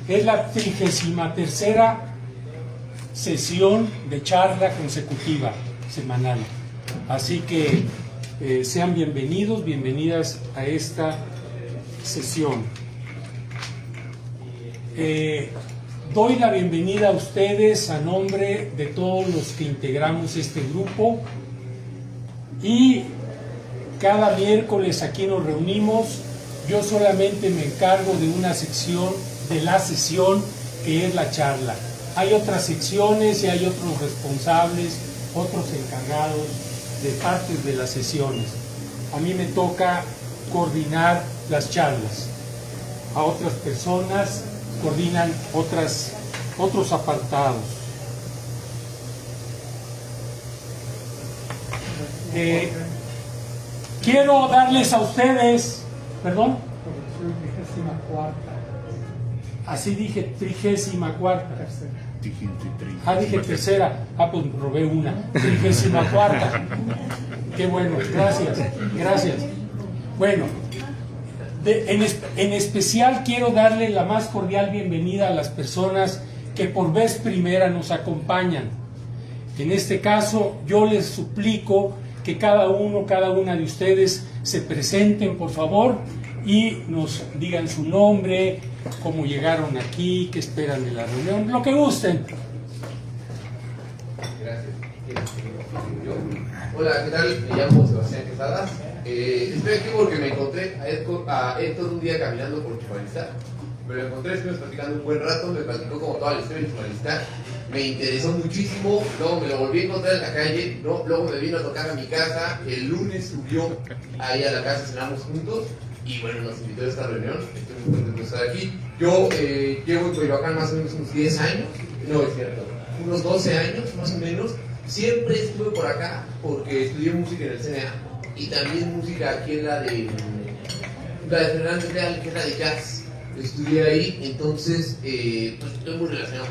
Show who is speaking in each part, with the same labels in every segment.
Speaker 1: Es la 33ª sesión de charla consecutiva semanal. Así que sean bienvenidos, bienvenidas a esta sesión. Doy la bienvenida a ustedes a nombre de todos los que integramos este grupo y cada miércoles aquí nos reunimos. Yo solamente me encargo de una sección de la sesión que es la charla. Hay otras secciones y hay otros responsables, otros encargados de partes de las sesiones. A mí me toca coordinar las charlas. A otras personas coordinan otros apartados. Quiero darles a ustedes, perdón, así dije 34ª. Dije tercera. Pues robé una. 34ª. Qué bueno, gracias. Bueno, en especial quiero darle la más cordial bienvenida a las personas que por vez primera nos acompañan. En este caso, yo les suplico que cada una de ustedes se presenten, por favor, y nos digan su nombre, cómo llegaron aquí, qué esperan de la reunión, lo que gusten.
Speaker 2: Gracias. Hola, ¿qué tal? Me llamo Sebastián Quesadas. Estoy aquí porque me encontré a Héctor un día caminando por Chumalistán. Me lo encontré, estuvimos platicando un buen rato, me platicó como toda la historia de Chumalistán. Me interesó muchísimo, luego me lo volví a encontrar en la calle, luego me vino a tocar a mi casa, el lunes subió ahí a la casa, cenamos juntos y bueno, nos invitó a esta reunión. Estoy muy contento de estar aquí. Yo llevo en Coyoacán más o menos unos 10 años, no es cierto, unos 12 años más o menos. Siempre estuve por acá porque estudié música en el CNA y también música aquí en la de Fernández Real, que es la de jazz. Estudié ahí, entonces pues estoy muy relacionado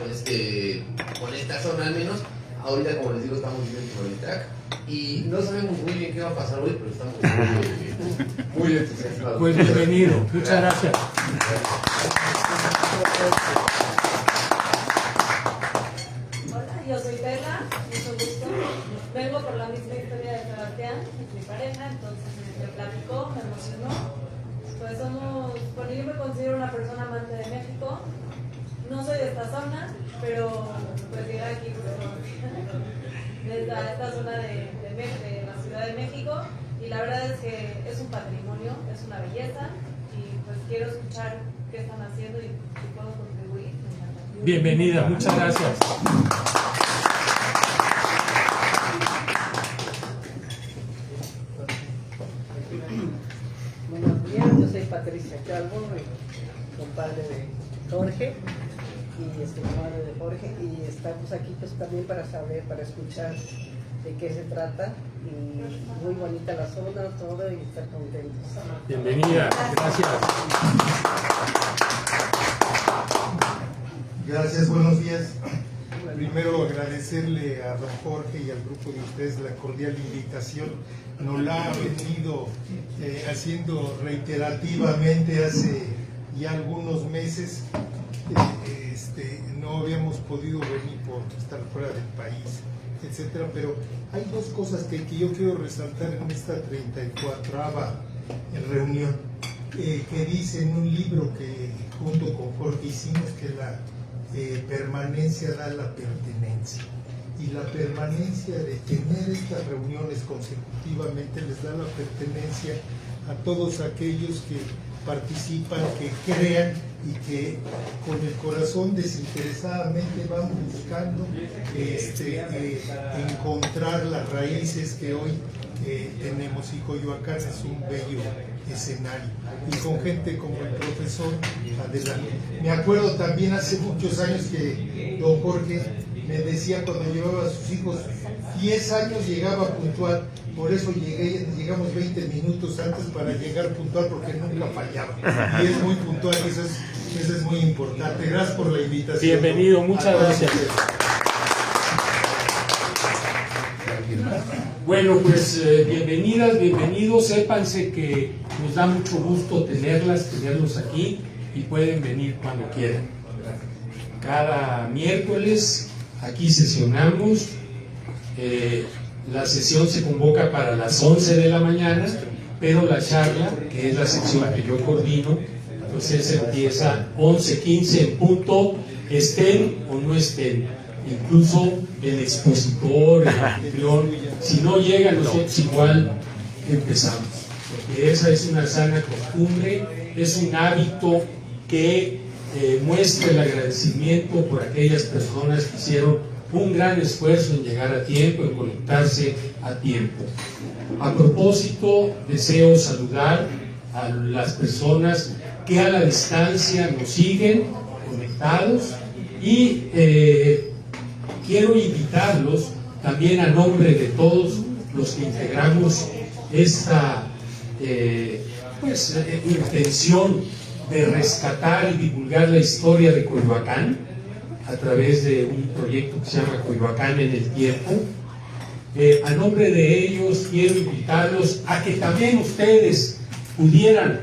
Speaker 2: con esta zona al menos. Ahorita, como les digo, estamos viviendo en Chumalistán y no sabemos muy bien qué va a pasar hoy, pero estamos muy entusiasmados.
Speaker 1: Pues bienvenido, muchas gracias.
Speaker 3: Hola, yo soy Perla, mucho gusto. Vengo por la misma historia de Sebastián, es mi pareja, entonces me platicó, me emocionó. Pues bueno, yo me considero una persona amante de México. No soy de esta zona, pero pues llegué aquí desde esta zona de la Ciudad de México, y la verdad es que es un patrimonio, es una belleza, y pues quiero escuchar qué están haciendo y si puedo contribuir.
Speaker 1: Bienvenida, muchas gracias.
Speaker 4: Buenos días, yo soy Patricia Calvo, compadre de Jorge y comadre de Jorge, y estamos aquí pues también para saber, para escuchar de qué se trata, y muy bonita la zona, todo, y estar contentos.
Speaker 1: Bienvenida, gracias.
Speaker 5: Gracias, buenos días. Primero agradecerle a don Jorge y al grupo de ustedes la cordial invitación. Nos la ha venido haciendo reiterativamente hace ya algunos meses. No habíamos podido venir por estar fuera del país, etcétera, pero hay dos cosas que yo quiero resaltar en esta 34ª reunión, que dice en un libro que junto con Jorge hicimos, que la permanencia da la pertenencia, y la permanencia de tener estas reuniones consecutivamente les da la pertenencia a todos aquellos que participan, que crean y que con el corazón desinteresadamente van buscando encontrar las raíces que hoy tenemos, y Coyoacán es un bello escenario, y con gente como el profesor adelante. Me acuerdo también hace muchos años que don Jorge me decía, cuando llevaba a sus hijos 10 años llegaba puntual, por eso llegamos 20 minutos antes para llegar puntual, porque nunca fallaba, y es muy puntual, eso es muy importante. Gracias por la invitación.
Speaker 1: Bienvenido, muchas gracias. Bueno, pues bienvenidas, bienvenidos. Sépanse que nos da mucho gusto tenerlos aquí. y pueden venir cuando quieran. Cada miércoles aquí sesionamos. La sesión se convoca para las 11 de la mañana, pero la charla, que es la sección que yo coordino, entonces empieza 11:15 en punto, estén o no estén. Incluso el expositor, el anfitrión, si no llegan, nosotros igual empezamos. Porque esa es una sana costumbre, es un hábito que muestra el agradecimiento por aquellas personas que hicieron un gran esfuerzo en llegar a tiempo, en conectarse a tiempo. A propósito, deseo saludar a las personas que a la distancia nos siguen conectados y quiero invitarlos también a nombre de todos los que integramos esta intención de rescatar y divulgar la historia de Coyoacán a través de un proyecto que se llama Coyoacán en el Tiempo. A nombre de ellos quiero invitarlos a que también ustedes pudieran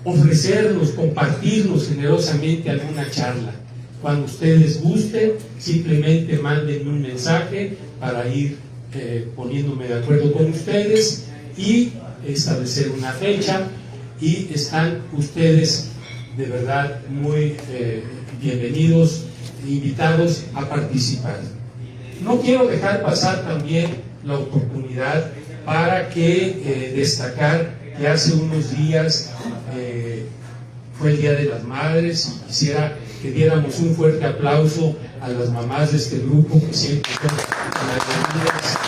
Speaker 1: ofrecernos, compartirnos generosamente alguna charla. Cuando ustedes gusten, simplemente mándenme un mensaje para ir poniéndome de acuerdo con ustedes y establecer una fecha, y están ustedes de verdad muy bienvenidos, invitados a participar. No quiero dejar pasar también la oportunidad para que destacar que hace unos días fue el Día de las Madres, y quisiera que diéramos un fuerte aplauso a las mamás de este grupo que siempre son las bienvenidas.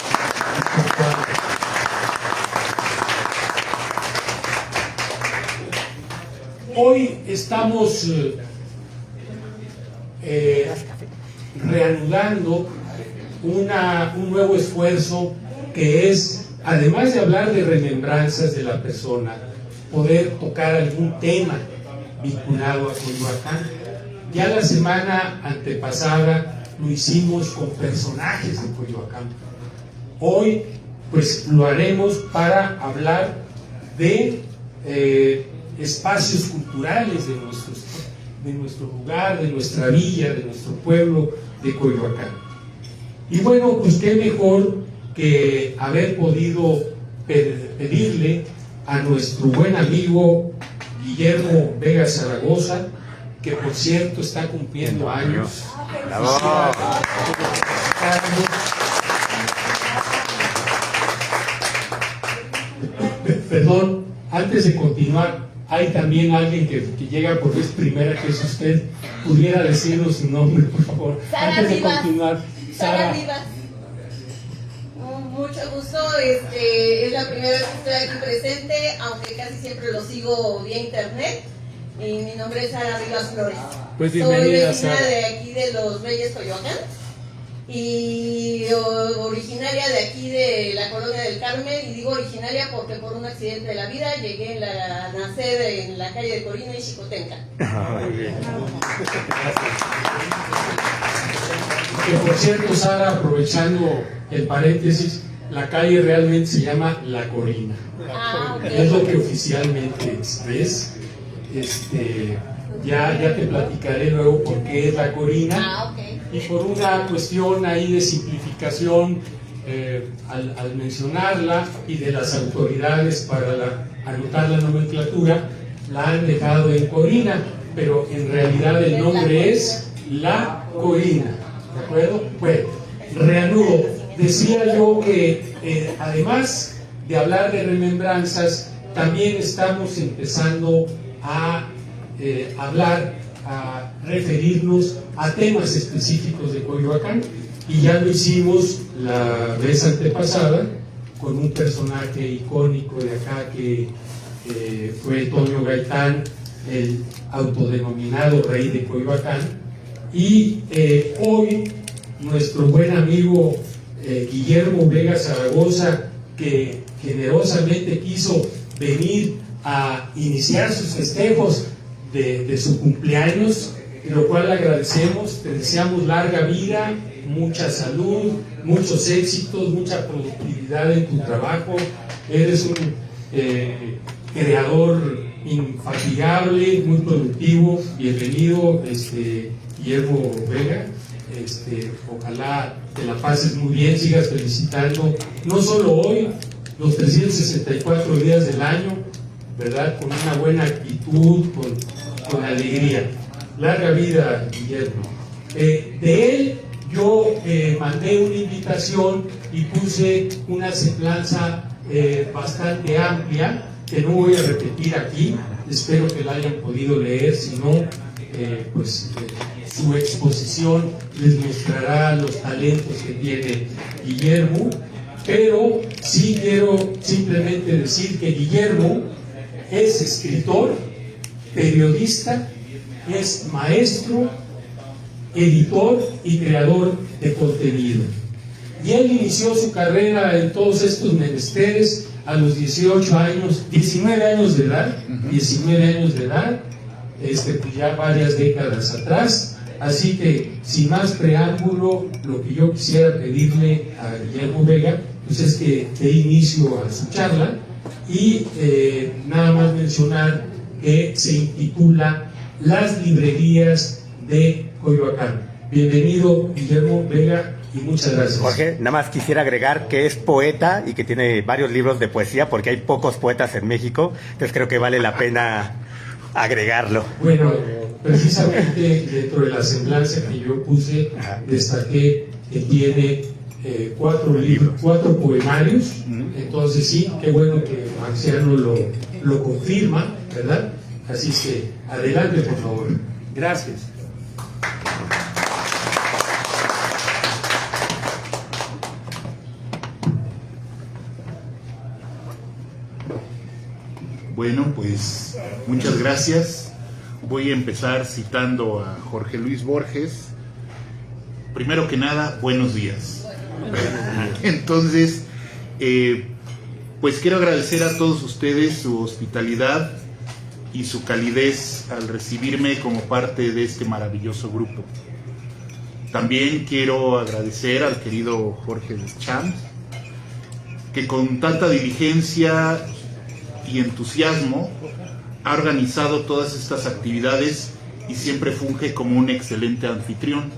Speaker 1: Hoy estamos reanudando un nuevo esfuerzo que es, además de hablar de remembranzas de la persona, poder tocar algún tema vinculado a Coyoacán. Ya la semana antepasada lo hicimos con personajes de Coyoacán. Hoy pues lo haremos para hablar de espacios culturales de nuestro lugar, de nuestra villa, de nuestro pueblo de Coyoacán. Y bueno, pues qué mejor que haber podido pedirle a nuestro buen amigo Guillermo Vega Zaragoza, que por cierto está cumpliendo años. Perdón, antes de continuar, hay también alguien que llega por vez primera, que es usted. ¿Pudiera decirnos su nombre, por favor?
Speaker 6: Sara
Speaker 1: Antes de
Speaker 6: Rivas.
Speaker 1: continuar.
Speaker 6: Sara Rivas. Mucho gusto, es la primera vez que estoy aquí presente, aunque casi siempre lo sigo vía internet. Y mi nombre es Sara Rivas Flores.
Speaker 1: Pues
Speaker 6: soy
Speaker 1: bienvenida,
Speaker 6: vecina
Speaker 1: Sara.
Speaker 6: de aquí de Los Reyes, Coyoacán, y originaria de aquí de la Colonia del Carmen. Y digo originaria porque por un accidente de la vida llegué a nacer en la calle de Corina y Xicotenca.
Speaker 1: Muy bien. Que por cierto, Sara, aprovechando el paréntesis, la calle realmente se llama La Corina.
Speaker 6: Ah, ok.
Speaker 1: Es lo que oficialmente es. Ya te platicaré luego por qué es La Corina.
Speaker 6: Ah, ok.
Speaker 1: Y por una cuestión ahí de simplificación, al mencionarla, y de las autoridades para anotar la nomenclatura, la han dejado en Corina, pero en realidad el nombre es La Corina. ¿De acuerdo? Bueno, reanudo. Decía yo que además de hablar de remembranzas, también estamos empezando a hablar, a referirnos a temas específicos de Coyoacán, y ya lo hicimos la vez antepasada con un personaje icónico de acá que fue Toño Gaitán, el autodenominado rey de Coyoacán. Y hoy nuestro buen amigo Guillermo Vega Zaragoza, que generosamente quiso venir a iniciar sus festejos de su cumpleaños, lo cual agradecemos. Te deseamos larga vida, mucha salud, muchos éxitos, mucha productividad en tu trabajo. Eres un creador infatigable, muy productivo. Bienvenido, Guillermo Vega. Ojalá te la pases muy bien, sigas felicitando, no solo hoy, los 364 días del año, ¿verdad? Con una buena actitud, con alegría. Larga vida, Guillermo. De él yo mandé una invitación y puse una semblanza bastante amplia, que no voy a repetir aquí, espero que la hayan podido leer, si no, su exposición les mostrará los talentos que tiene Guillermo, pero sí quiero simplemente decir que Guillermo es escritor, periodista, es maestro, editor y creador de contenido. Y él inició su carrera en todos estos menesteres a los 19 años de edad, 19 años de edad, pues ya varias décadas atrás. Así que, sin más preámbulo, lo que yo quisiera pedirle a Guillermo Vega, pues es que dé inicio a su charla y nada más mencionar que se intitula Las librerías de Coyoacán. Bienvenido, Guillermo Vega, y muchas gracias.
Speaker 7: Jorge, nada más quisiera agregar que es poeta y que tiene varios libros de poesía, porque hay pocos poetas en México, entonces creo que vale la pena agregarlo.
Speaker 1: Bueno, precisamente dentro de la semblanza que yo puse, destaqué que tiene 4 poemarios. Entonces sí, qué bueno que Marciano lo confirma, ¿verdad? Así es que adelante, por favor. Gracias.
Speaker 8: Bueno, pues muchas gracias. Voy a empezar citando a Jorge Luis Borges. Primero que nada, buenos días. Entonces, pues quiero agradecer a todos ustedes su hospitalidad y su calidez al recibirme como parte de este maravilloso grupo. También quiero agradecer al querido Jorge Deschamps, que con tanta diligencia y entusiasmo ha organizado todas estas actividades y siempre funge como un excelente anfitrión.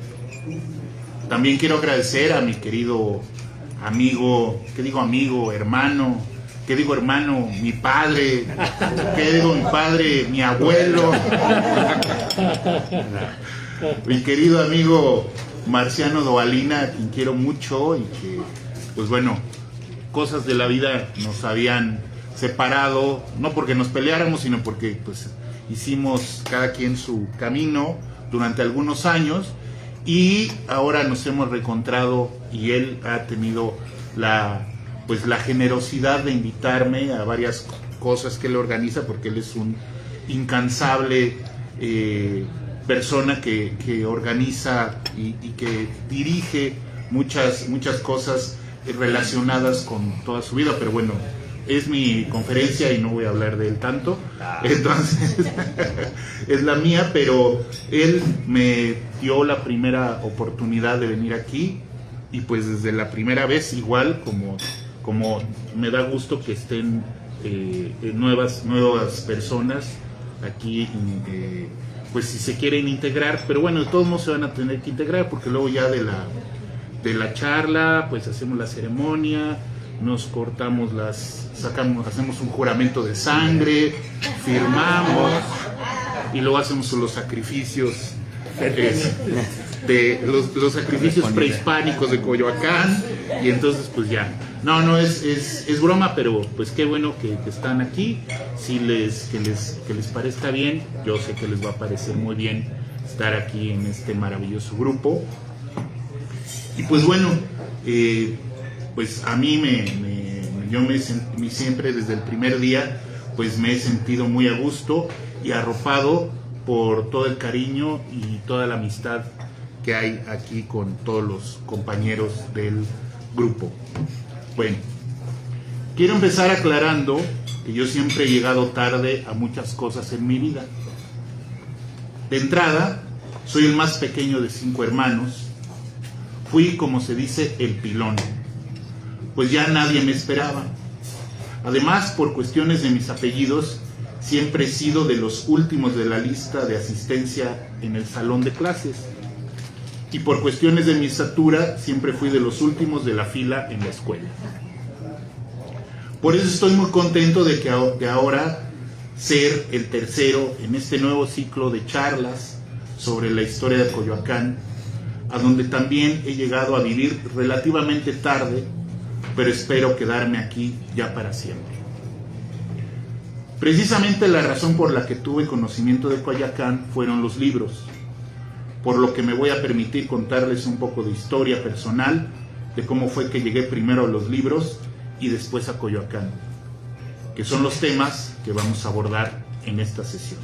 Speaker 8: También quiero agradecer a mi querido amigo, ¿qué digo amigo? Hermano, ¿qué digo hermano? Mi padre, ¿qué digo mi padre? Mi abuelo, mi querido amigo Marciano Dovalina, a quien quiero mucho y que, pues bueno, cosas de la vida nos habían separado, no porque nos peleáramos, sino porque pues hicimos cada quien su camino durante algunos años y ahora nos hemos reencontrado y él ha tenido la generosidad de invitarme a varias cosas que él organiza, porque él es un incansable persona que organiza y que dirige muchas cosas relacionadas con toda su vida, pero bueno, es mi conferencia y no voy a hablar de él tanto, entonces es la mía, pero él me dio la primera oportunidad de venir aquí y pues desde la primera vez igual como me da gusto que estén nuevas personas aquí, pues si se quieren integrar, pero bueno, de todos modos se van a tener que integrar porque luego ya de la charla pues hacemos la ceremonia, nos cortamos hacemos un juramento de sangre, firmamos y luego hacemos los sacrificios los sacrificios prehispánicos de Coyoacán y entonces pues ya, no es broma, pero pues qué bueno que están aquí, que les parezca bien, yo sé que les va a parecer muy bien estar aquí en este maravilloso grupo y pues bueno, pues a mí yo me sentí siempre desde el primer día, pues me he sentido muy a gusto y arropado por todo el cariño y toda la amistad que hay aquí con todos los compañeros del grupo. Bueno, quiero empezar aclarando que yo siempre he llegado tarde a muchas cosas en mi vida. De entrada, soy el más pequeño de 5 hermanos. Fui, como se dice, el pilón, pues ya nadie me esperaba. Además, por cuestiones de mis apellidos, siempre he sido de los últimos de la lista de asistencia en el salón de clases. Y por cuestiones de mi estatura, siempre fui de los últimos de la fila en la escuela. Por eso estoy muy contento de ahora ser el tercero en este nuevo ciclo de charlas sobre la historia de Coyoacán, a donde también he llegado a vivir relativamente tarde, pero espero quedarme aquí ya para siempre. Precisamente la razón por la que tuve conocimiento de Coyoacán fueron los libros, por lo que me voy a permitir contarles un poco de historia personal, de cómo fue que llegué primero a los libros y después a Coyoacán, que son los temas que vamos a abordar en esta sesión.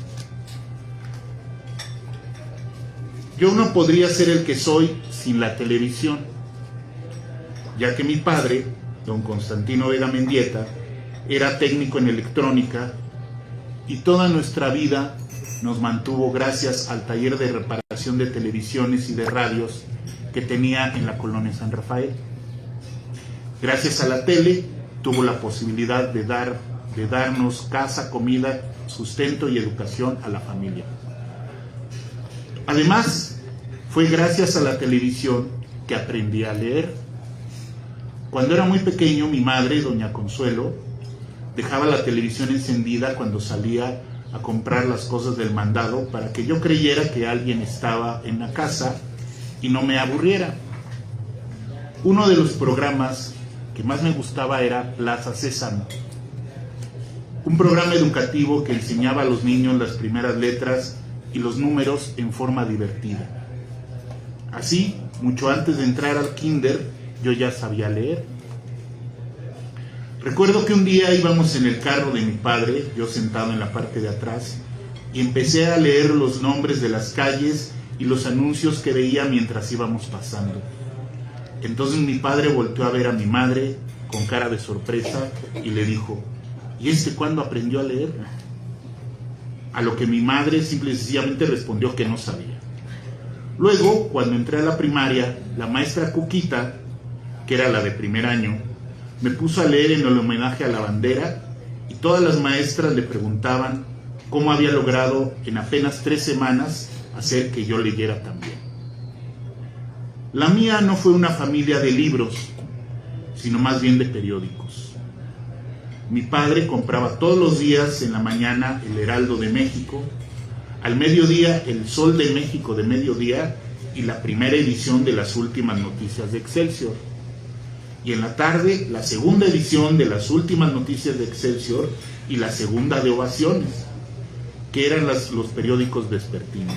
Speaker 8: Yo no podría ser el que soy sin la televisión, ya que mi padre, don Constantino Vega Mendieta, era técnico en electrónica y toda nuestra vida nos mantuvo gracias al taller de reparación de televisiones y de radios que tenía en la colonia San Rafael. Gracias a la tele tuvo la posibilidad de darnos casa, comida, sustento y educación a la familia. Además, fue gracias a la televisión que aprendí a leer. Cuando era muy pequeño, mi madre, doña Consuelo, dejaba la televisión encendida cuando salía a comprar las cosas del mandado para que yo creyera que alguien estaba en la casa y no me aburriera. Uno de los programas que más me gustaba era Plaza Sésamo, un programa educativo que enseñaba a los niños las primeras letras y los números en forma divertida. Así, mucho antes de entrar al kinder, yo ya sabía leer. Recuerdo que un día íbamos en el carro de mi padre, yo sentado en la parte de atrás, y empecé a leer los nombres de las calles y los anuncios que veía mientras íbamos pasando. Entonces mi padre volteó a ver a mi madre con cara de sorpresa y le dijo: ¿y cuándo aprendió a leer? A lo que mi madre simple y sencillamente respondió que no sabía. Luego, cuando entré a la primaria, la maestra Cuquita, que era la de primer año, me puso a leer en el homenaje a la bandera y todas las maestras le preguntaban cómo había logrado en apenas 3 semanas hacer que yo leyera también. La mía no fue una familia de libros, sino más bien de periódicos. Mi padre compraba todos los días en la mañana el Heraldo de México, al mediodía el Sol de México de mediodía y la primera edición de las últimas noticias de Excelsior, y en la tarde la segunda edición de las últimas noticias de Excelsior y la segunda de Ovaciones, que eran los periódicos vespertinos.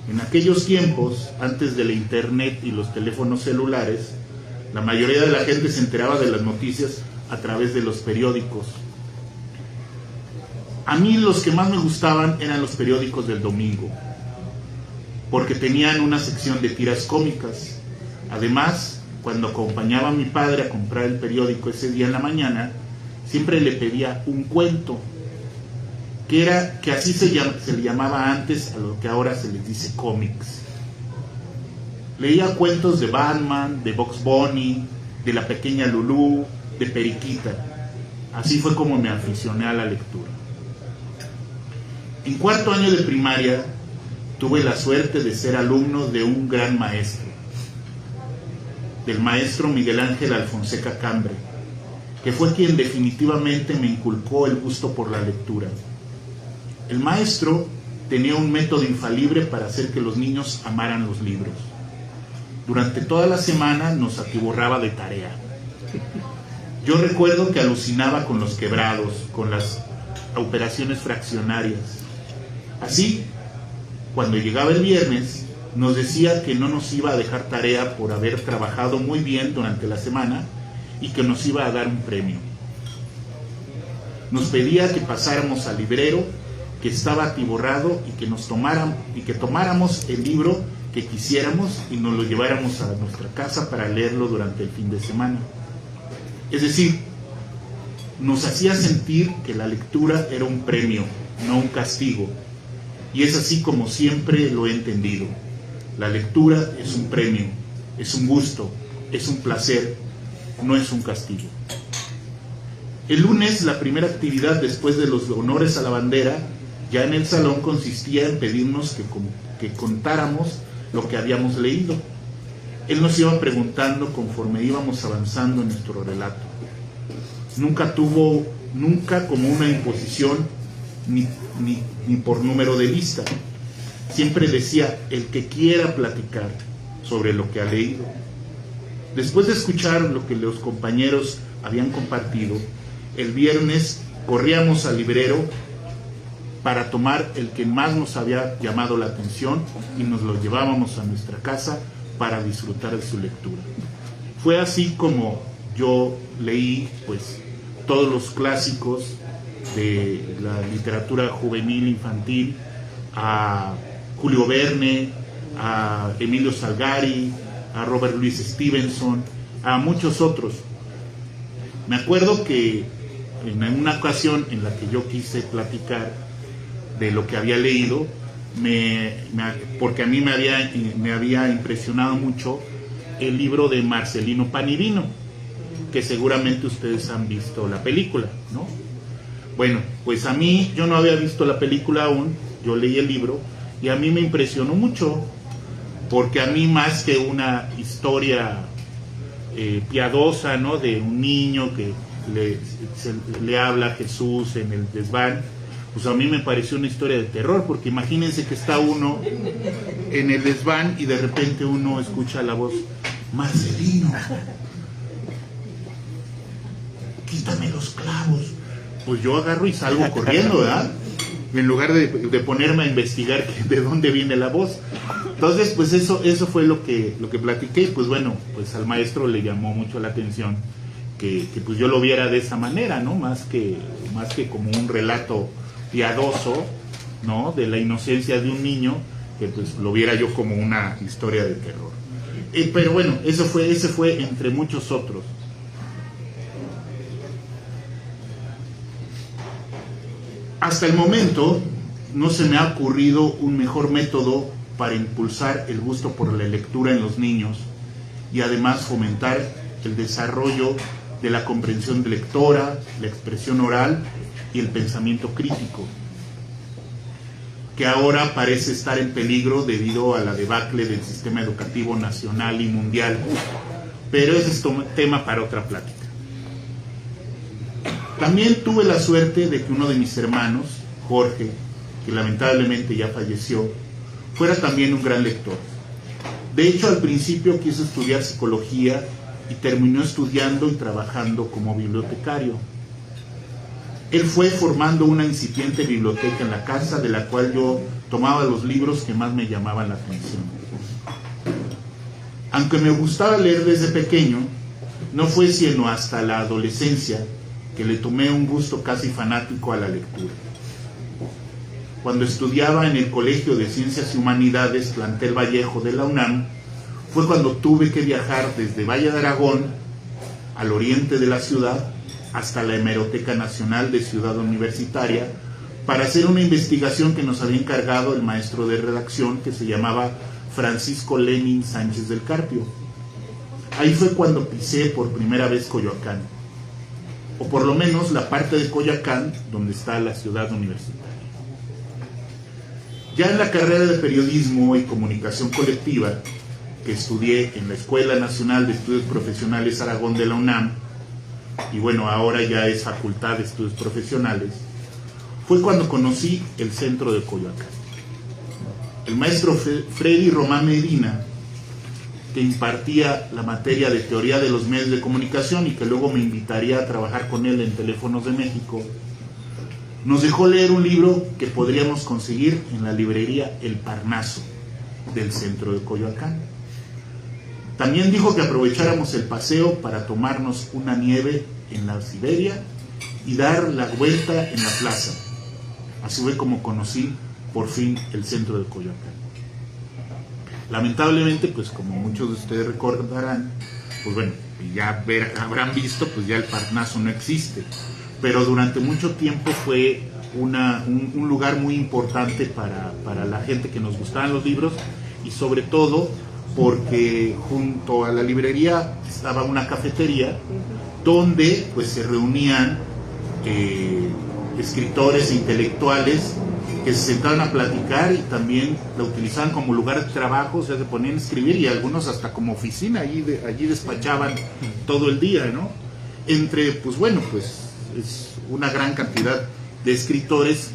Speaker 8: En aquellos tiempos, antes de la internet y los teléfonos celulares, la mayoría de la gente se enteraba de las noticias a través de los periódicos. A mí los que más me gustaban eran los periódicos del domingo, porque tenían una sección de tiras cómicas. Además, cuando acompañaba a mi padre a comprar el periódico ese día en la mañana, siempre le pedía un cuento, que así se le llamaba antes a lo que ahora se les dice cómics. Leía cuentos de Batman, de Bugs Bunny, de la pequeña Lulú, de Periquita. Así fue como me aficioné a la lectura. En 4º año de primaria tuve la suerte de ser alumno de un gran maestro, del maestro Miguel Ángel Alfonseca Cambre, que fue quien definitivamente me inculcó el gusto por la lectura. El maestro tenía un método infalible para hacer que los niños amaran los libros. Durante toda la semana nos atiborraba de tarea. Yo recuerdo que alucinaba con los quebrados, con las operaciones fraccionarias. Así, cuando llegaba el viernes, nos decía que no nos iba a dejar tarea por haber trabajado muy bien durante la semana y que nos iba a dar un premio. Nos pedía que pasáramos al librero, que estaba atiborrado, y que tomáramos el libro que quisiéramos y nos lo lleváramos a nuestra casa para leerlo durante el fin de semana. Es decir, nos hacía sentir que la lectura era un premio, no un castigo. Y es así como siempre lo he entendido. La lectura es un premio, es un gusto, es un placer, no es un castigo. El lunes, la primera actividad después de los honores a la bandera, ya en el salón, consistía en pedirnos que contáramos lo que habíamos leído. Él nos iba preguntando conforme íbamos avanzando en nuestro relato. Nunca como una imposición ni por número de lista. Siempre decía, el que quiera platicar sobre lo que ha leído. Después de escuchar lo que los compañeros habían compartido, el viernes corríamos al librero para tomar el que más nos había llamado la atención y nos lo llevábamos a nuestra casa para disfrutar de su lectura. Fue así como yo leí pues todos los clásicos de la literatura juvenil infantil, a Julio Verne, a Emilio Salgari, a Robert Louis Stevenson, a muchos otros. Me acuerdo que en una ocasión en la que yo quise platicar de lo que había leído, porque a mí me había impresionado mucho el libro de Marcelino Panivino, que seguramente ustedes han visto la película, ¿no? Bueno, pues a mí, yo no había visto la película aún, yo leí el libro y a mí me impresionó mucho, porque a mí, más que una historia piadosa, ¿no?, de un niño que le habla a Jesús en el desván, pues a mí me pareció una historia de terror, porque imagínense que está uno en el desván y de repente uno escucha la voz: Marcelino, quítame los clavos. Pues yo agarro y salgo corriendo, ¿verdad? En lugar de ponerme a investigar de dónde viene la voz. Entonces, pues eso fue lo que platiqué. Pues bueno, pues al maestro le llamó mucho la atención que pues yo lo viera de esa manera, ¿no? Más que como un relato piadoso, ¿no?, de la inocencia de un niño, que pues lo viera yo como una historia de terror. Pero bueno, ese fue entre muchos otros. Hasta el momento no se me ha ocurrido un mejor método para impulsar el gusto por la lectura en los niños y además fomentar el desarrollo de la comprensión lectora, la expresión oral y el pensamiento crítico, que ahora parece estar en peligro debido a la debacle del sistema educativo nacional y mundial. Pero ese es tema para otra plática. También tuve la suerte de que uno de mis hermanos, Jorge, que lamentablemente ya falleció, fuera también un gran lector. De hecho, al principio quiso estudiar psicología y terminó estudiando y trabajando como bibliotecario. Él fue formando una incipiente biblioteca en la casa, de la cual yo tomaba los libros que más me llamaban la atención. Aunque me gustaba leer desde pequeño, no fue sino hasta la adolescencia que le tomé un gusto casi fanático a la lectura. Cuando estudiaba en el Colegio de Ciencias y Humanidades Plantel Vallejo de la UNAM, fue cuando tuve que viajar desde Valle de Aragón, al oriente de la ciudad, hasta la Hemeroteca Nacional de Ciudad Universitaria, para hacer una investigación que nos había encargado el maestro de redacción, que se llamaba Francisco Lenin Sánchez del Carpio. Ahí fue cuando pisé por primera vez Coyoacán, o por lo menos la parte de Coyoacán donde está la ciudad universitaria. Ya en la carrera de Periodismo y Comunicación Colectiva, que estudié en la Escuela Nacional de Estudios Profesionales Aragón de la UNAM, y bueno, ahora ya es Facultad de Estudios Profesionales, fue cuando conocí el centro de Coyoacán. El maestro Freddy Román Medina, que impartía la materia de teoría de los medios de comunicación y que luego me invitaría a trabajar con él en Teléfonos de México, nos dejó leer un libro que podríamos conseguir en la librería El Parnaso del centro de Coyoacán. También dijo que aprovecháramos el paseo para tomarnos una nieve en la Siberia y dar la vuelta en la plaza. Así fue como conocí por fin el centro de Coyoacán. Lamentablemente, pues como muchos de ustedes recordarán, pues bueno, ya habrán visto, pues ya el Parnaso no existe. Pero durante mucho tiempo fue un lugar muy importante para la gente que nos gustaban los libros, y sobre todo porque junto a la librería estaba una cafetería donde pues se reunían escritores e intelectuales que se sentaban a platicar y también la utilizaban como lugar de trabajo, o sea, se ponían a escribir y algunos hasta como oficina, allí despachaban todo el día, ¿no? Entre, pues bueno, pues es una gran cantidad de escritores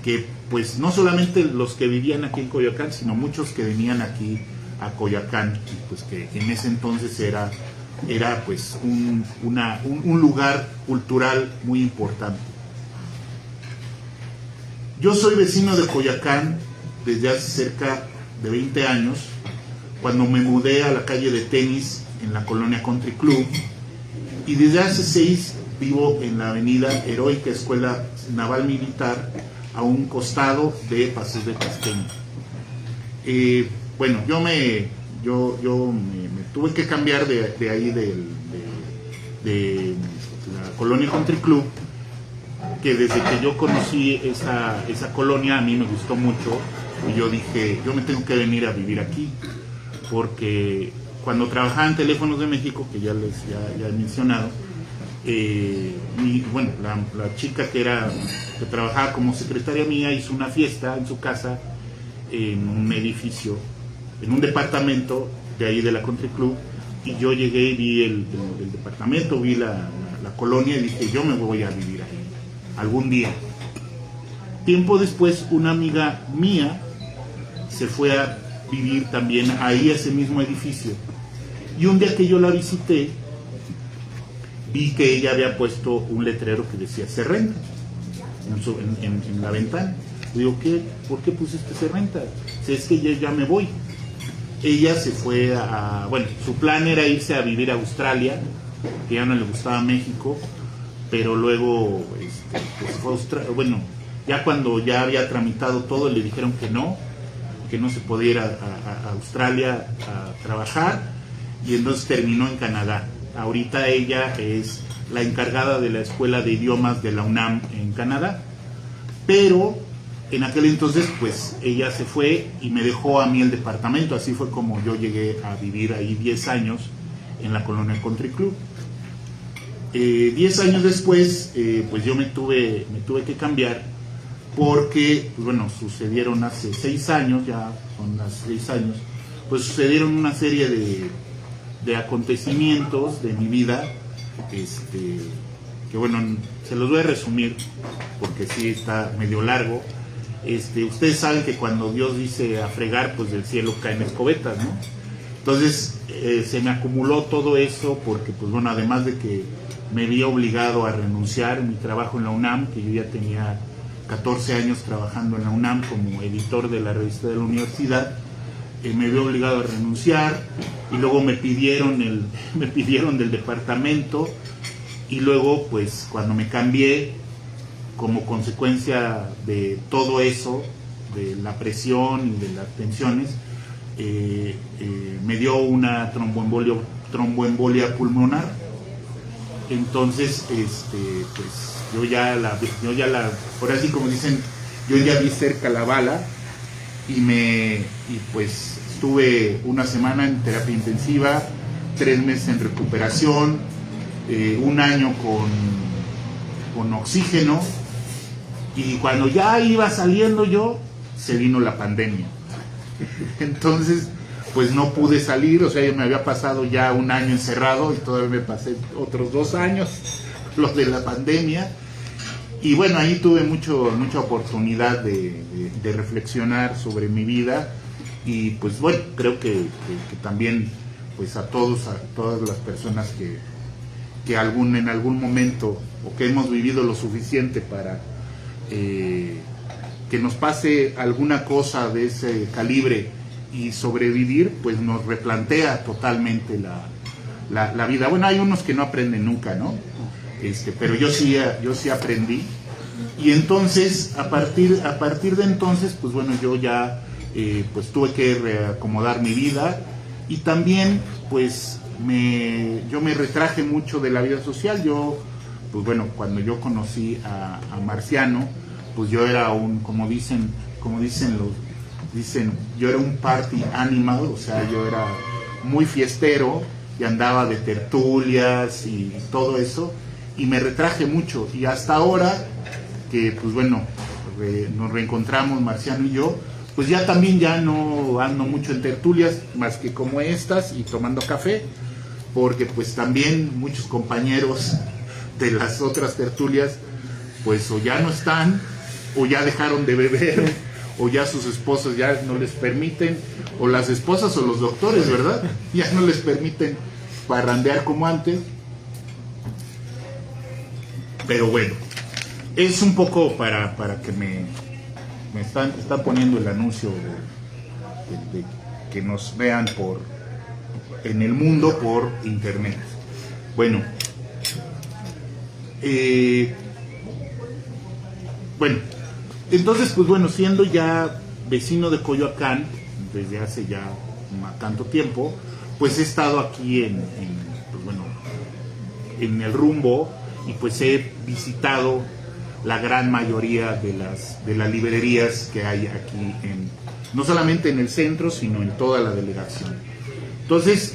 Speaker 8: que, pues no solamente los que vivían aquí en Coyoacán, sino muchos que venían aquí a Coyoacán, pues que en ese entonces era pues un lugar cultural muy importante. Yo soy vecino de Coyoacán desde hace cerca de 20 años, cuando me mudé a la calle de Tenis en la colonia Country Club, y desde hace 6 vivo en la avenida Heroica Escuela Naval Militar, a un costado de Pasos de Casteño. Bueno, yo me tuve que cambiar de ahí de la colonia Country Club, que desde que yo conocí esa colonia a mí me gustó mucho, y yo dije, yo me tengo que venir a vivir aquí, porque cuando trabajaba en Teléfonos de México, que ya he mencionado, bueno, la chica que trabajaba como secretaria mía hizo una fiesta en su casa, en un edificio, en un departamento de ahí de la Country Club, y yo llegué y vi el departamento, vi la colonia y dije, yo me voy a vivir ahí algún día. Tiempo después, una amiga mía se fue a vivir también ahí a ese mismo edificio, y un día que yo la visité vi que ella había puesto un letrero que decía se renta en la ventana. Le digo, ¿por qué pusiste se renta? Si es que ya me voy. Ella se fue bueno, su plan era irse a vivir a Australia, que ya no le gustaba México, pero luego pues fue a Australia. Bueno, ya cuando ya había tramitado todo le dijeron que no se podía ir a Australia a trabajar, y entonces terminó en Canadá. Ahorita ella es la encargada de la Escuela de Idiomas de la UNAM en Canadá, pero en aquel entonces pues ella se fue y me dejó a mí el departamento. Así fue como yo llegué a vivir ahí 10 años en la colonia Country Club. 10 años después pues yo me tuve que cambiar, porque pues bueno, sucedieron hace 6 años, ya son las 6 años, pues sucedieron una serie de acontecimientos de mi vida, que bueno, se los voy a resumir porque sí está medio largo. Ustedes saben que cuando Dios dice a fregar, pues del cielo caen escobetas, ¿no? Entonces se me acumuló todo eso, porque pues bueno, además de que me vi obligado a renunciar a mi trabajo en la UNAM, que yo ya tenía 14 años trabajando en la UNAM como editor de la revista de la universidad, me vi obligado a renunciar, y luego me pidieron del departamento, y luego pues cuando me cambié, como consecuencia de todo eso, de la presión y de las tensiones, me dio una tromboembolia pulmonar. Entonces pues yo ya ahora sí, como dicen, yo ya vi cerca la bala, y pues estuve una semana en terapia intensiva, 3 meses en recuperación, 1 año con oxígeno, y cuando ya iba saliendo yo, se vino la pandemia. Entonces pues no pude salir, o sea, yo me había pasado ya 1 año encerrado, y todavía me pasé otros 2 años, los de la pandemia. Y bueno, ahí tuve mucha oportunidad de reflexionar sobre mi vida, y pues bueno, creo que también pues a todas las personas que en algún momento, o que hemos vivido lo suficiente para que nos pase alguna cosa de ese calibre y sobrevivir, pues nos replantea totalmente la vida. Bueno, hay unos que no aprenden nunca, ¿no? Pero yo sí aprendí, y entonces a partir de entonces, pues bueno, yo ya pues tuve que reacomodar mi vida, y también pues yo me retraje mucho de la vida social. Yo, pues bueno, cuando yo conocí a Marciano, pues yo era yo era un party animal, o sea, yo era muy fiestero y andaba de tertulias y todo eso. y me retraje mucho. Y hasta ahora, que pues bueno, nos reencontramos Marciano y yo, pues ya también ya no ando mucho en tertulias, más que como estas y tomando café, porque pues también muchos compañeros de las otras tertulias, pues o ya no están, o ya dejaron de beber, o ya sus esposos ya no les permiten, o las esposas o los doctores, ¿verdad? Ya no les permiten parrandear como antes. Pero bueno, es un poco para que me están poniendo el anuncio de que nos vean en el mundo por internet. Bueno, entonces pues bueno, siendo ya vecino de Coyoacán desde hace ya tanto tiempo, pues he estado aquí en el rumbo, y pues he visitado la gran mayoría de las librerías que hay aquí, no solamente en el centro, sino en toda la delegación. Entonces,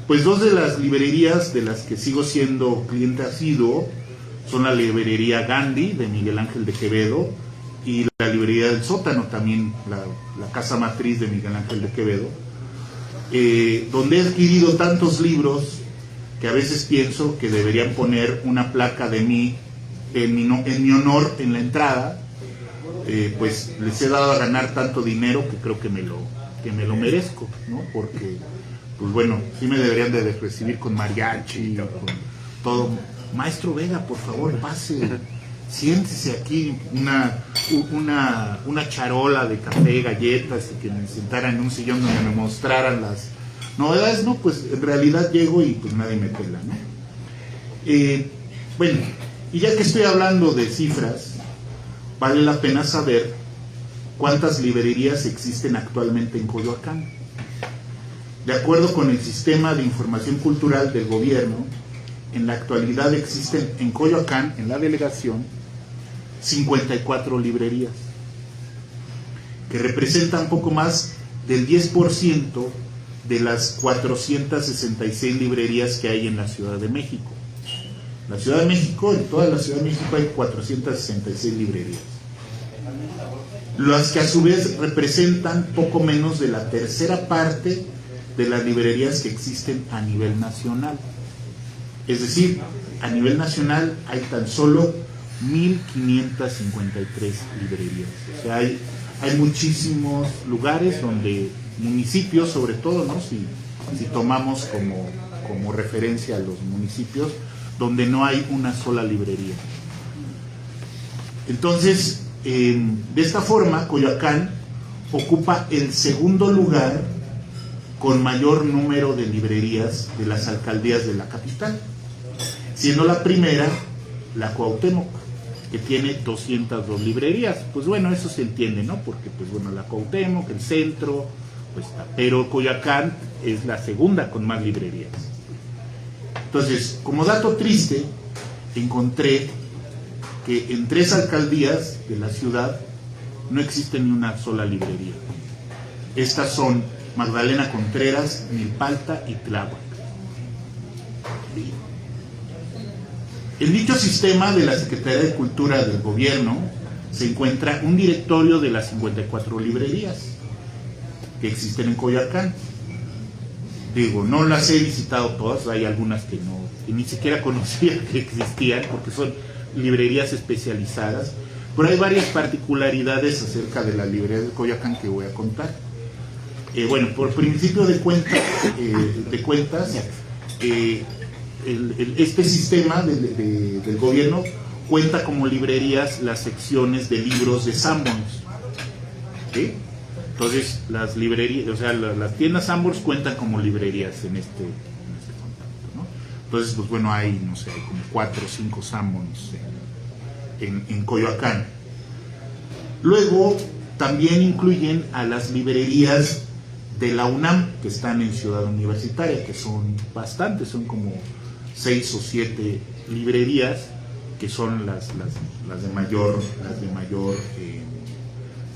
Speaker 8: pues dos de las librerías de las que sigo siendo cliente asiduo son la librería Gandhi de Miguel Ángel de Quevedo y la librería del Sótano, también la casa matriz de Miguel Ángel de Quevedo, donde he adquirido tantos libros que a veces pienso que deberían poner una placa de mí en mi honor en la entrada. Pues les he dado a ganar tanto dinero que creo que me lo merezco, ¿no? Porque pues bueno, sí me deberían de recibir con mariachi, con todo. Maestro Vega, por favor, pase, siéntese aquí, una charola de café, galletas, y que me sentara en un sillón donde me mostraran las novedades. No, pues en realidad llego y pues nadie me pela, ¿no? Bueno, y ya que estoy hablando de cifras, vale la pena saber cuántas librerías existen actualmente en Coyoacán. De acuerdo con el Sistema de Información Cultural del Gobierno, en la actualidad existen en Coyoacán, en la delegación, 54 librerías, que representan poco más del 10% de las 466 librerías que hay en la Ciudad de México. La Ciudad de México, en toda la Ciudad de México hay 466 librerías, las que a su vez representan poco menos de la tercera parte de las librerías que existen a nivel nacional. Es decir, a nivel nacional hay tan solo 1.553 librerías. O sea, hay muchísimos lugares donde, municipios sobre todo, ¿no? Si tomamos como referencia a los municipios, donde no hay una sola librería. Entonces, de esta forma, Coyoacán ocupa el segundo lugar con mayor número de librerías de las alcaldías de la capital, siendo la primera la Cuauhtémoc, que tiene 202 librerías. Pues bueno, eso se entiende, ¿no? Porque pues bueno, la Cuauhtémoc, el centro, pues está, pero Coyoacán es la segunda con más librerías. Entonces, como dato triste, encontré que en 3 alcaldías de la ciudad no existe ni una sola librería. Estas son Magdalena Contreras, Milpalta y Tláhuac. En dicho sistema de la Secretaría de Cultura del Gobierno se encuentra un directorio de las 54 librerías que existen en Coyoacán. Digo, no las he visitado todas, hay algunas que ni siquiera conocía que existían, porque son librerías especializadas, pero hay varias particularidades acerca de la librería de Coyoacán que voy a contar. Bueno, por principio de cuentas, este sistema del gobierno cuenta como librerías las secciones de libros de Sanborns, ¿sí? Entonces las librerías, o sea, las tiendas Sanborns cuentan como librerías en este contacto, ¿no? Entonces, pues bueno, hay, no sé, hay como 4 o 5 Sanborns en Coyoacán. Luego también incluyen a las librerías de la UNAM, que están en Ciudad Universitaria, que son bastantes, son como 6 o 7 librerías, que son las de mayor,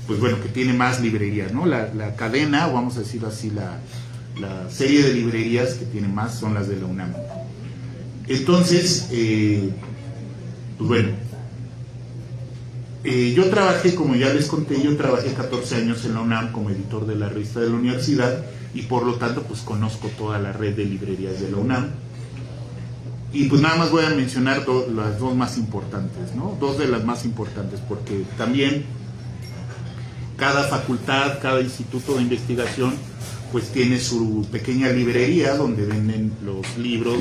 Speaker 8: pues bueno, que tiene más librerías, ¿no? La cadena, o vamos a decirlo así, la serie de librerías que tiene más son las de la UNAM. Entonces, pues bueno, yo trabajé, como ya les conté, yo trabajé 14 años en la UNAM como editor de la revista de la universidad y por lo tanto pues conozco toda la red de librerías de la UNAM. Y pues nada más voy a mencionar las dos más importantes, ¿no? Dos de las más importantes, porque también cada facultad, cada instituto de investigación pues tiene su pequeña librería donde venden los libros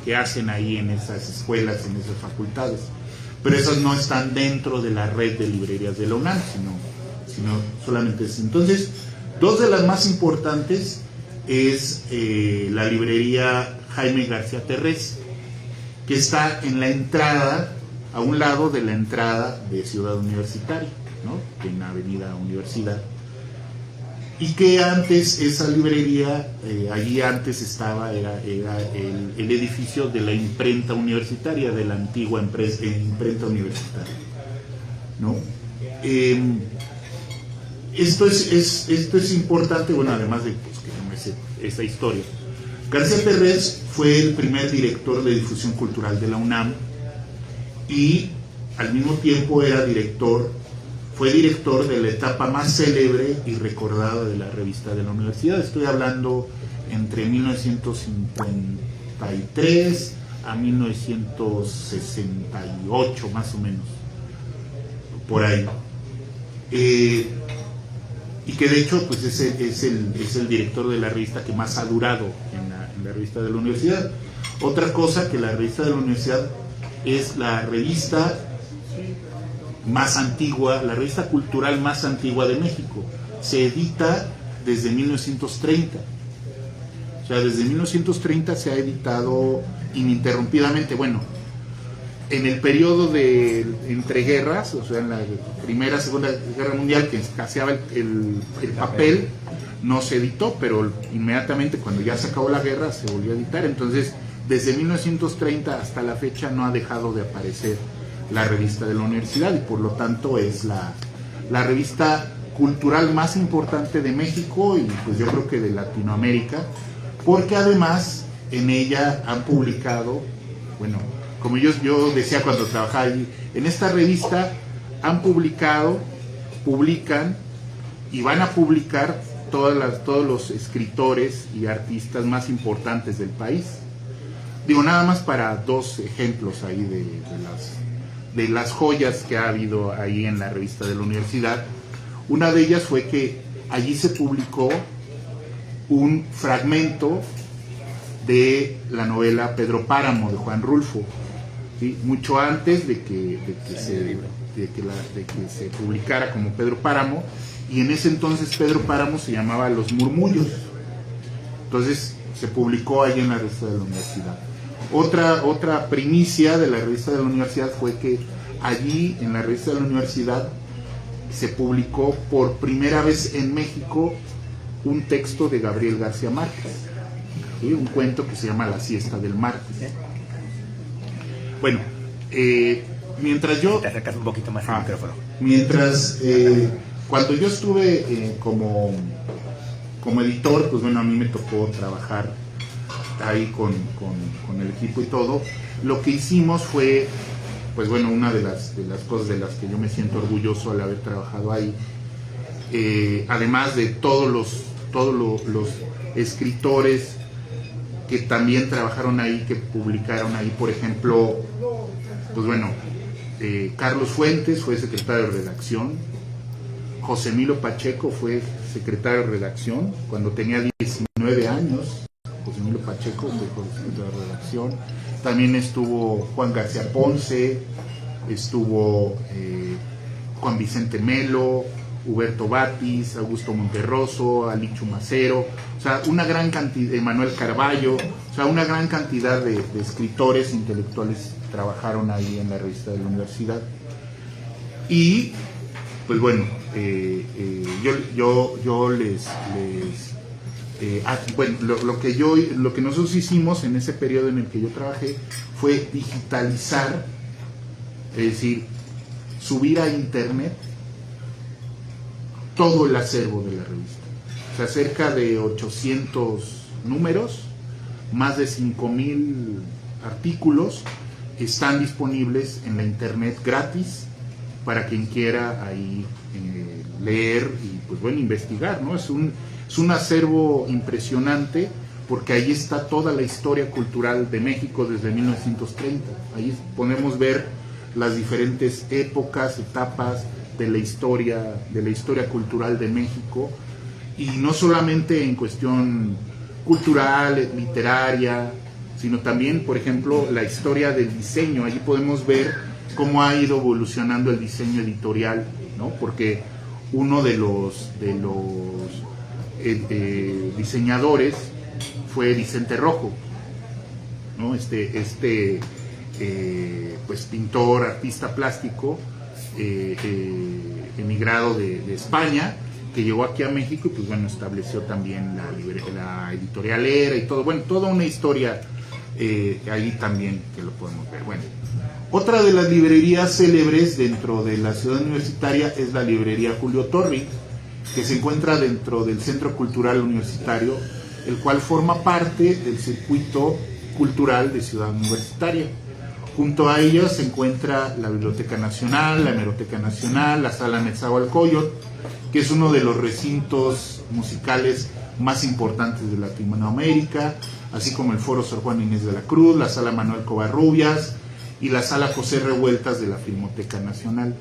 Speaker 8: que hacen ahí en esas escuelas, en esas facultades. Pero esas no están dentro de la red de librerías de la UNAM, sino solamente eso. Entonces, dos de las más importantes es la librería Jaime García Terrés, que está en la entrada, a un lado de la entrada de Ciudad Universitaria, ¿no? En la Avenida Universidad. Y que antes esa librería, allí antes era el edificio de la imprenta universitaria, de la antigua imprenta universitaria, ¿no? Esto es importante, bueno, además de pues, que no me sé esta historia. García Terrés fue el primer director de difusión cultural de la UNAM y al mismo tiempo fue director de la etapa más célebre y recordada de la revista de la universidad. Estoy hablando entre 1953 a 1968, más o menos, por ahí. Y que de hecho pues es el director de la revista que más ha durado en la revista de la universidad. Otra cosa, que la revista de la universidad es la revista más antigua, la revista cultural más antigua de México. Se edita desde 1930. O sea, desde 1930 se ha editado ininterrumpidamente. Bueno, en el periodo de entreguerras, o sea, en la Primera, Segunda Guerra Mundial, que escaseaba el papel, no se editó, pero inmediatamente cuando ya se acabó la guerra se volvió a editar. Entonces, desde 1930 hasta la fecha no ha dejado de aparecer la revista de la universidad y por lo tanto es la revista cultural más importante de México y pues yo creo que de Latinoamérica, porque además en ella han publicado, bueno, como yo decía cuando trabajaba allí, en esta revista publican y van a publicar todos los escritores y artistas más importantes del país. Digo, nada más para dos ejemplos ahí de las joyas que ha habido ahí en la revista de la universidad. Una de ellas fue que allí se publicó un fragmento de la novela Pedro Páramo de Juan Rulfo, ¿sí? Mucho antes de que se publicara como Pedro Páramo, y en ese entonces Pedro Páramo se llamaba Los Murmullos. Entonces se publicó ahí en la revista de la universidad. Otra primicia de la revista de la universidad fue que allí en la revista de la universidad se publicó por primera vez en México un texto de Gabriel García Márquez, ¿sí? Un cuento que se llama La siesta del martes. Bueno, mientras yo...
Speaker 7: Te acercas un poquito más al micrófono.
Speaker 8: Cuando yo estuve como editor, pues bueno, a mí me tocó trabajar ahí con el equipo y todo. Lo que hicimos fue, pues bueno, una de las cosas de las que yo me siento orgulloso al haber trabajado ahí, además de todos los escritores que también trabajaron ahí, que publicaron ahí, por ejemplo, pues bueno, Carlos Fuentes fue secretario de redacción, José Emilio Pacheco fue secretario de redacción cuando tenía 19 años. José Emilio Pacheco fue secretario de redacción. También estuvo Juan García Ponce, estuvo Juan Vicente Melo, Huberto Batis, Augusto Monterroso, Alichu Macero, o sea, una gran cantidad, Manuel Carballo, o sea, una gran cantidad de escritores intelectuales trabajaron ahí en la revista de la universidad. Y pues bueno, yo les bueno, lo que nosotros hicimos en ese periodo en el que yo trabajé fue digitalizar, es decir, subir a internet todo el acervo de la revista. O sea, cerca de 800 números, más de 5,000 artículos están disponibles en la internet gratis para quien quiera ahí leer y pues bueno, investigar, ¿no? Es un acervo impresionante porque ahí está toda la historia cultural de México desde 1930. Ahí podemos ver las diferentes épocas, etapas de la historia cultural de México, y no solamente en cuestión cultural, literaria, sino también, por ejemplo, la historia del diseño. Allí podemos ver cómo ha ido evolucionando el diseño editorial, ¿no? Porque uno de los diseñadores fue Vicente Rojo, ¿no? Pues pintor, artista plástico, emigrado de España, que llegó aquí a México y pues bueno, estableció también la editorial Era y todo, bueno, toda una historia ahí también que lo podemos ver. Bueno, otra de las librerías célebres dentro de la ciudad universitaria es la librería Julio Torri, que se encuentra dentro del Centro Cultural Universitario, el cual forma parte del circuito cultural de Ciudad Universitaria. Junto a ella se encuentra la Biblioteca Nacional, la Hemeroteca Nacional, la Sala Nezahualcóyotl, que es uno de los recintos musicales más importantes de Latinoamérica, así como el Foro Sor Juana Inés de la Cruz, la Sala Manuel Covarrubias y la Sala José Revueltas de la Filmoteca Nacional.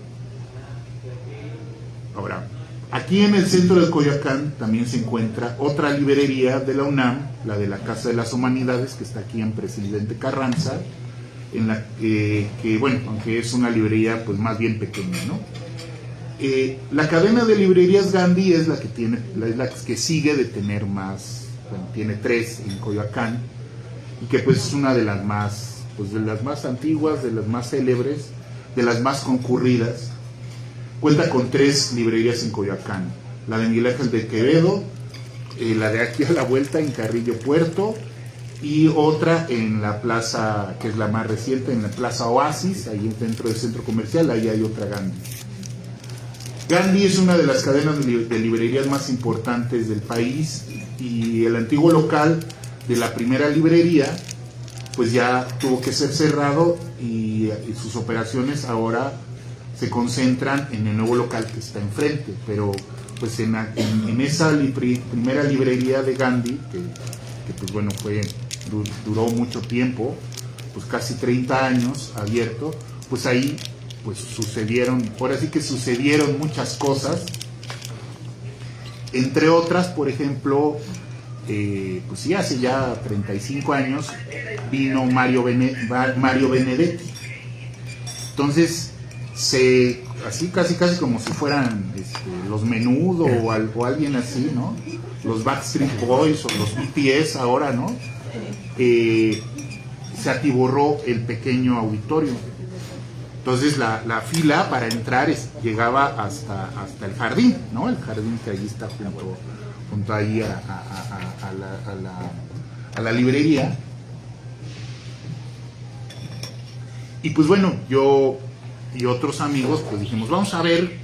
Speaker 8: Ahora, aquí en el centro de Coyoacán también se encuentra otra librería de la UNAM, la de la Casa de las Humanidades, que está aquí en Presidente Carranza, en la que bueno, aunque es una librería pues más bien pequeña, ¿no? La cadena de librerías Gandhi es la que sigue de tener más, bueno, tiene 3 en Coyoacán, y que pues es una de las más, pues de las más antiguas, de las más célebres, de las más concurridas. Cuenta con 3 librerías en Coyoacán: la de Miguel Ángel de Quevedo, la de aquí a la vuelta en Carrillo Puerto, y otra en la plaza, que es la más reciente, en la Plaza Oasis, ahí dentro del centro comercial, ahí hay otra Gandhi. Gandhi es una de las cadenas de librerías más importantes del país, y el antiguo local de la primera librería pues ya tuvo que ser cerrado, y sus operaciones ahora se concentran en el nuevo local que está enfrente. Pero pues en esa primera librería de Gandhi, que pues bueno, duró mucho tiempo, pues casi 30 años abierto, pues ahí pues sucedieron muchas cosas, entre otras, por ejemplo, pues sí, hace ya 35 años vino Mario Benedetti. Entonces, así casi como si fueran los Menudo o alguien así, ¿no? Los Backstreet Boys o los BTS ahora, ¿no? Se atiborró el pequeño auditorio. Entonces la fila para entrar llegaba hasta el jardín, ¿no? El jardín que allí está junto ahí a la librería. Y pues bueno, yo y otros amigos pues dijimos, vamos a ver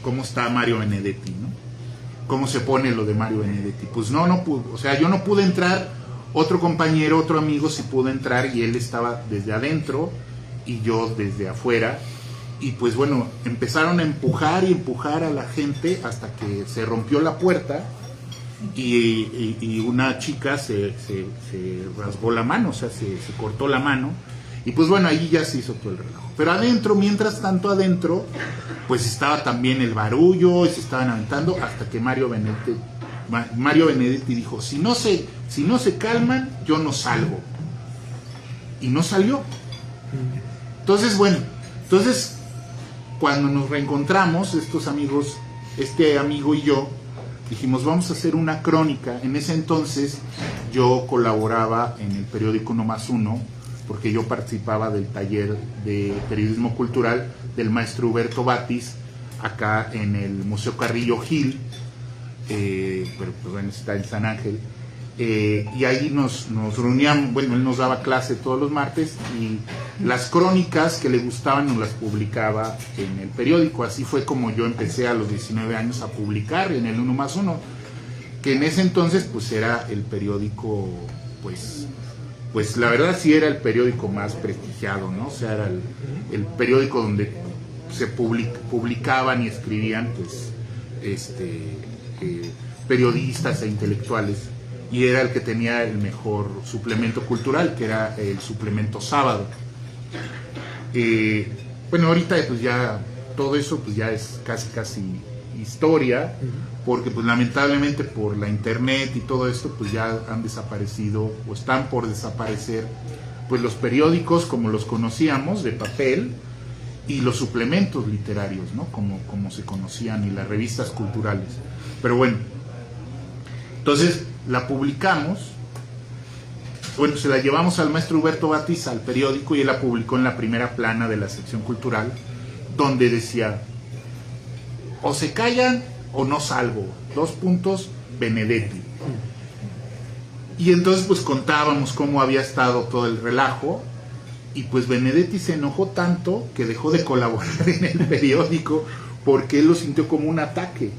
Speaker 8: cómo está Mario Benedetti, ¿no? Cómo se pone lo de Mario Benedetti. Pues no pude, o sea, yo no pude entrar, otro compañero, otro amigo sí pudo entrar, y él estaba desde adentro y yo desde afuera, y pues bueno, empezaron a empujar a la gente hasta que se rompió la puerta, y una chica se rasgó la mano, o sea, se cortó la mano, y pues bueno, ahí ya se hizo todo el relajo. Pero adentro, mientras tanto adentro, pues estaba también el barullo, y se estaban aventando, hasta que Mario Benedetti dijo, si no se calman, yo no salgo. Y no salió. Entonces, bueno, cuando nos reencontramos, este amigo y yo, dijimos, vamos a hacer una crónica. En ese entonces yo colaboraba en el periódico 1+1, porque yo participaba del taller de periodismo cultural del maestro Huberto Batis, acá en el Museo Carrillo Gil, pero pues bueno, está en San Ángel. Y ahí nos reuníamos, bueno, él nos daba clase todos los martes, y las crónicas que le gustaban nos las publicaba en el periódico. Así fue como yo empecé a los 19 años a publicar en el 1+1, que en ese entonces pues era el periódico pues pues la verdad sí era el periódico más prestigiado, ¿no? O sea, era el periódico donde se publicaban y escribían, pues, periodistas e intelectuales, y era el que tenía el mejor suplemento cultural, que era el suplemento Sábado. Bueno, ahorita pues ya todo eso pues ya es casi historia, porque pues lamentablemente por la internet y todo esto pues ya han desaparecido o están por desaparecer pues los periódicos como los conocíamos de papel y los suplementos literarios, ¿no? Como se conocían, y las revistas culturales. Pero bueno, entonces la publicamos, bueno, se la llevamos al maestro Huberto Batiza al periódico, y él la publicó en la primera plana de la sección cultural, donde decía: o se callan o no salgo, Benedetti. Y entonces pues contábamos cómo había estado todo el relajo, y pues Benedetti se enojó tanto que dejó de colaborar en el periódico, porque él lo sintió como un ataque,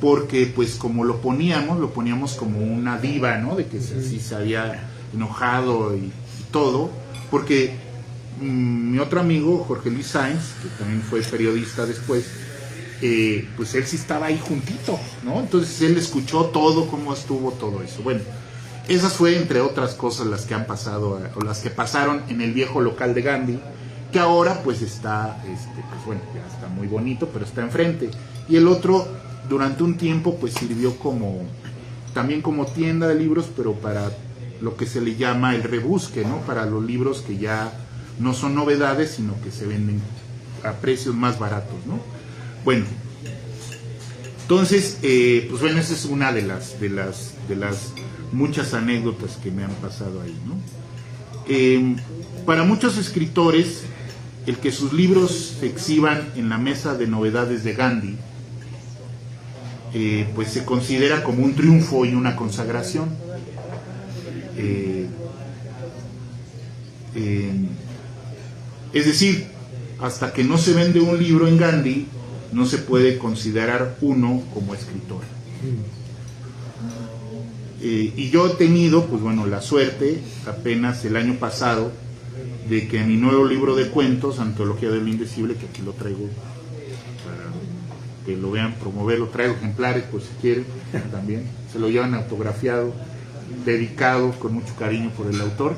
Speaker 8: porque pues como lo poníamos como una diva, ¿no? De que sí se había enojado y todo, porque mi otro amigo Jorge Luis Sáenz, que también fue periodista después, pues él sí estaba ahí juntito, ¿no? Entonces él escuchó todo, cómo estuvo todo eso. Bueno, esas fue entre otras cosas las que han pasado, o las que pasaron en el viejo local de Gandhi, que ahora pues está, pues bueno, ya está muy bonito, pero está enfrente. Y el otro, durante un tiempo, pues sirvió también como tienda de libros, pero para lo que se le llama el rebusque, ¿no? Para los libros que ya no son novedades, sino que se venden a precios más baratos, ¿no? Bueno, entonces, pues bueno, esa es una de las muchas anécdotas que me han pasado ahí, ¿no? Para muchos escritores, el que sus libros se exhiban en la mesa de novedades de Gandhi, pues se considera como un triunfo y una consagración. Es decir, hasta que no se vende un libro en Gandhi, no se puede considerar uno como escritor. Y yo he tenido, pues bueno, la suerte, apenas el año pasado, de que mi nuevo libro de cuentos, Antología de lo Indecible, que aquí lo traigo para que lo vean, promoverlo, traigo ejemplares por si quieren, también, se lo llevan autografiado, dedicado con mucho cariño por el autor.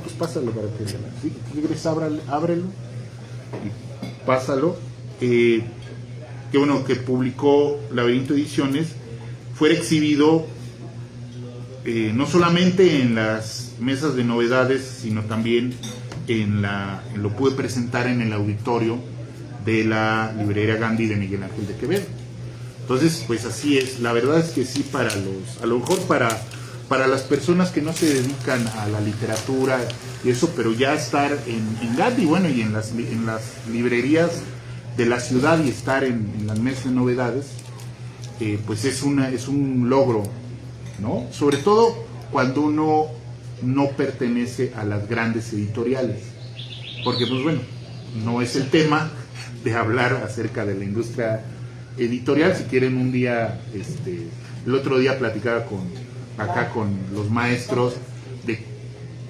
Speaker 8: Pues pásalo para que si quieres ábrelo y pásalo. Que bueno, que publicó Laberinto Ediciones, fue exhibido no solamente en las mesas de novedades, sino también lo pude presentar en el auditorio de la librería Gandhi de Miguel Ángel de Quevedo. Entonces, pues así es. La verdad es que sí, a lo mejor para las personas que no se dedican a la literatura y eso, pero ya estar en Gandhi, bueno, y en las librerías de la ciudad, y estar en las mesas de novedades, pues es un logro, ¿no? Sobre todo cuando uno no pertenece a las grandes editoriales, porque pues bueno, no es el tema de hablar acerca de la industria editorial. Si quieren un día, el otro día platicaba acá con los maestros de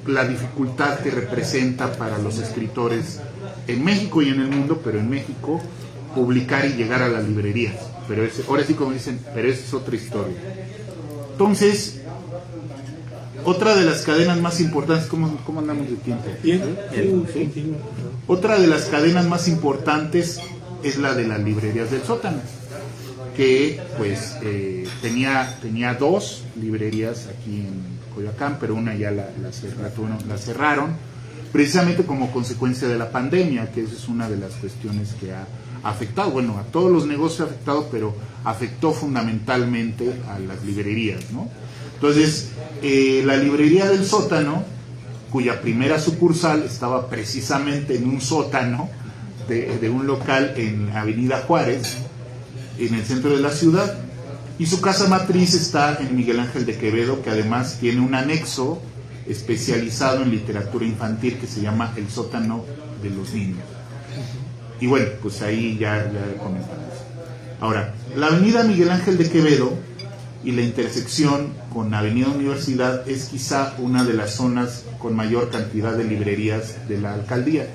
Speaker 8: la dificultad que representa para los escritores en México y en el mundo, pero en México, publicar y llegar a las librerías. Pero ahora sí, como dicen, pero esa es otra historia. Entonces, otra de las cadenas más importantes, ¿cómo andamos de tiempo?
Speaker 1: Bien,
Speaker 8: ¿Sí? Otra de las cadenas más importantes es la de las librerías del sótano, que pues tenía dos librerías aquí en Coyoacán, pero una ya la cerraron, precisamente como consecuencia de la pandemia, que esa es una de las cuestiones que ha afectado, bueno, a todos los negocios ha afectado, pero afectó fundamentalmente a las librerías, ¿no? Entonces, la librería del sótano, cuya primera sucursal estaba precisamente en un sótano de un local en Avenida Juárez, en el centro de la ciudad, y su casa matriz está en Miguel Ángel de Quevedo, que además tiene un anexo especializado en literatura infantil que se llama El Sótano de los Niños. Y bueno, pues ahí ya comentamos. Ahora, la avenida Miguel Ángel de Quevedo, y la intersección con Avenida Universidad es quizá una de las zonas con mayor cantidad de librerías de la alcaldía.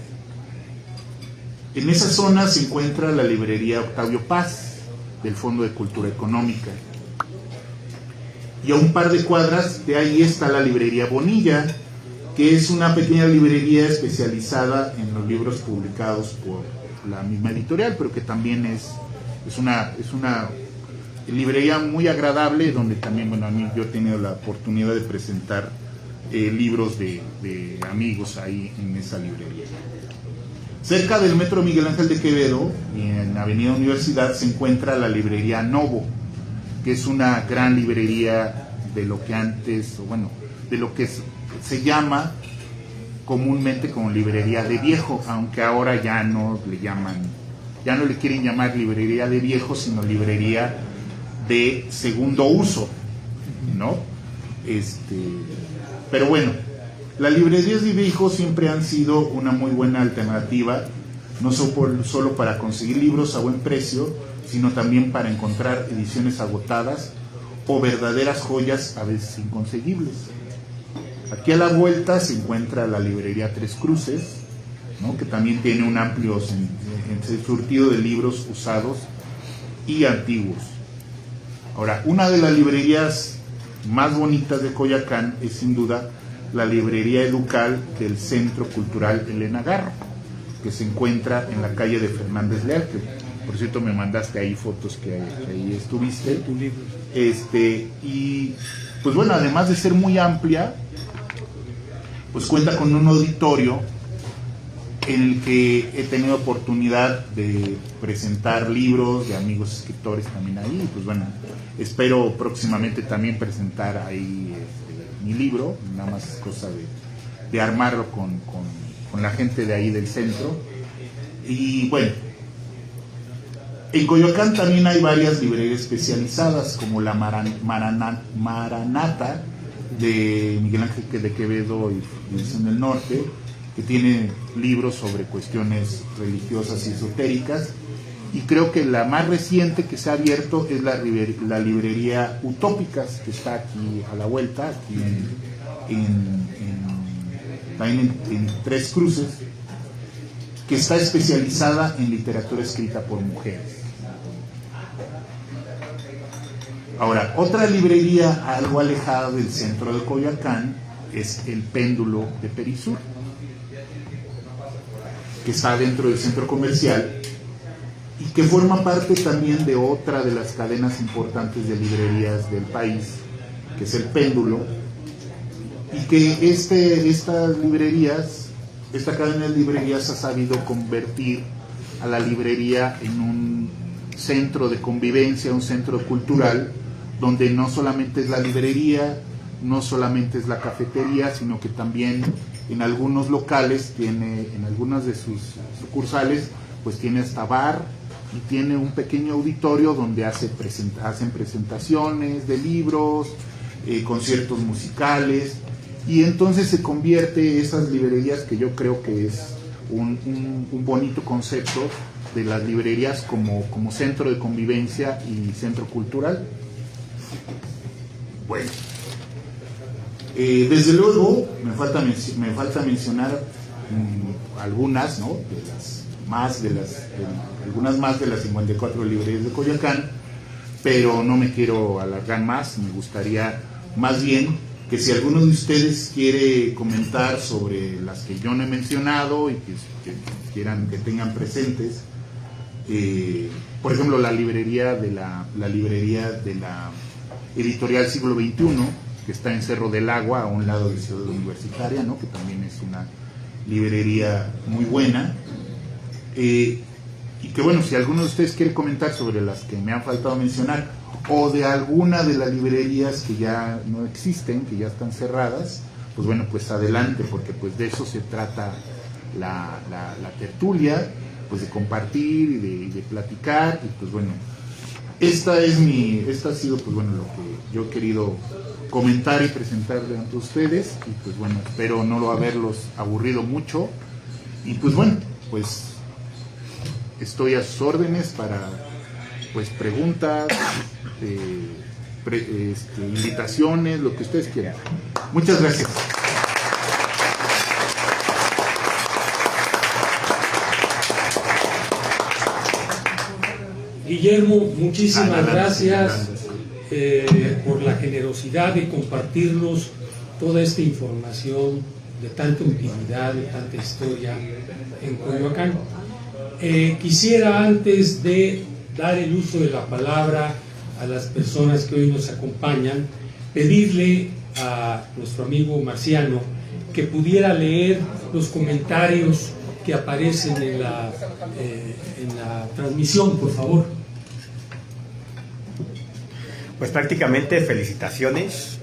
Speaker 8: En esa zona se encuentra la librería Octavio Paz, del Fondo de Cultura Económica. Y a un par de cuadras de ahí está la librería Bonilla, que es una pequeña librería especializada en los libros publicados por la misma editorial, pero que también es una librería muy agradable, donde también, bueno, a mí yo he tenido la oportunidad de presentar libros de amigos ahí en esa librería. Cerca del Metro Miguel Ángel de Quevedo, en Avenida Universidad, se encuentra la librería Novo, que es una gran librería de lo que antes, o bueno, de lo que se llama comúnmente como librería de viejo, aunque ahora ya no le quieren llamar librería de viejo, sino librería de segundo uso, ¿no? Pero bueno, las librerías de viejo siempre han sido una muy buena alternativa, no solo para conseguir libros a buen precio, sino también para encontrar ediciones agotadas o verdaderas joyas a veces inconseguibles. Aquí a la vuelta se encuentra la librería Tres Cruces, ¿no? Que también tiene un amplio surtido de libros usados y antiguos. Ahora, una de las librerías más bonitas de Coyoacán es sin duda la librería Educal del Centro Cultural Elena Garro, que se encuentra en la calle de Fernández Leal, que por cierto me mandaste ahí fotos que ahí estuviste. Y pues bueno, además de ser muy amplia, pues cuenta con un auditorio en el que he tenido oportunidad de presentar libros de amigos escritores también ahí. Pues bueno, espero próximamente también presentar ahí mi libro, nada más es cosa de armarlo con la gente de ahí del centro. Y bueno, en Coyoacán también hay varias librerías especializadas, como la Maranata de Miguel Ángel de Quevedo y División del Norte, que tiene libros sobre cuestiones religiosas y esotéricas. Y creo que la más reciente que se ha abierto es la librería Utópicas, que está aquí a la vuelta, aquí también en Tres Cruces, que está especializada en literatura escrita por mujeres. Ahora, otra librería algo alejada del centro de Coyoacán es el Péndulo de Perisur, que está dentro del centro comercial y que forma parte también de otra de las cadenas importantes de librerías del país, que es el Péndulo, y que esta cadena de librerías ha sabido convertir a la librería en un centro de convivencia, un centro cultural, donde no solamente es la librería, no solamente es la cafetería, sino que también en algunos locales tiene, en algunas de sus sucursales, pues tiene hasta bar y tiene un pequeño auditorio donde hacen presentaciones de libros, conciertos musicales, y entonces se convierte esas librerías, que yo creo que es un bonito concepto de las librerías como centro de convivencia y centro cultural. Bueno, desde luego me falta mencionar algunas, ¿no? Algunas más de las 54 librerías de Coyoacán, pero no me quiero alargar más. Me gustaría más bien que si alguno de ustedes quiere comentar sobre las que yo no he mencionado y que tengan presentes, por ejemplo, la librería de la Editorial Siglo XXI, que está en Cerro del Agua, a un lado de Ciudad Universitaria, ¿no? Que también es una librería muy buena. Y que bueno, si alguno de ustedes quiere comentar sobre las que me han faltado mencionar, o de alguna de las librerías que ya no existen, que ya están cerradas, pues bueno, pues adelante, porque pues de eso se trata la tertulia, pues de compartir y de platicar. Y pues bueno, esta ha sido pues bueno lo que yo he querido comentar y presentarle ante ustedes, y pues bueno, espero no haberlos aburrido mucho, y pues bueno, pues estoy a sus órdenes para pues preguntas, invitaciones, lo que ustedes quieran. Muchas gracias.
Speaker 1: Guillermo, muchísimas gracias por la generosidad de compartirnos toda esta información de tanta utilidad, de tanta historia en Coyoacán. Quisiera, antes de dar el uso de la palabra a las personas que hoy nos acompañan, pedirle a nuestro amigo Marciano que pudiera leer los comentarios que aparecen en la transmisión, por favor.
Speaker 7: Pues prácticamente felicitaciones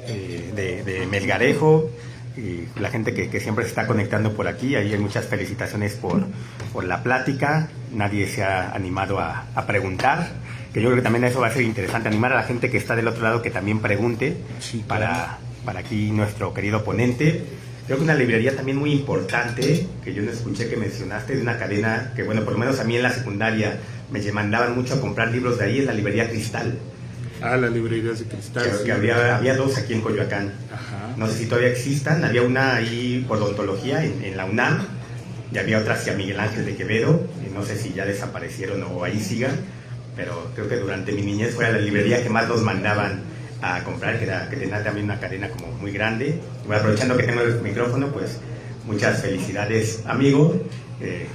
Speaker 7: de Melgarejo y la gente que siempre se está conectando por aquí. Ahí hay muchas felicitaciones por la plática. Nadie se ha animado a preguntar, que yo creo que también eso va a ser interesante, animar a la gente que está del otro lado que también pregunte, sí, para aquí nuestro querido ponente. Creo que una librería también muy importante, que yo no escuché que mencionaste, de una cadena que, bueno, por lo menos a mí en la secundaria me mandaban mucho a comprar libros de ahí, es la librería Cristal.
Speaker 8: La librería de Cristal.
Speaker 7: Que había dos aquí en Coyoacán.
Speaker 8: Ajá.
Speaker 7: No sé si todavía existan. Había una ahí por odontología en la UNAM, y había otra hacia Miguel Ángel de Quevedo, y no sé si ya desaparecieron o ahí sigan, pero creo que durante mi niñez fue la librería que más nos mandaban a comprar, que tenía también una cadena como muy grande. Bueno, aprovechando que tengo el micrófono, pues muchas felicidades, amigo.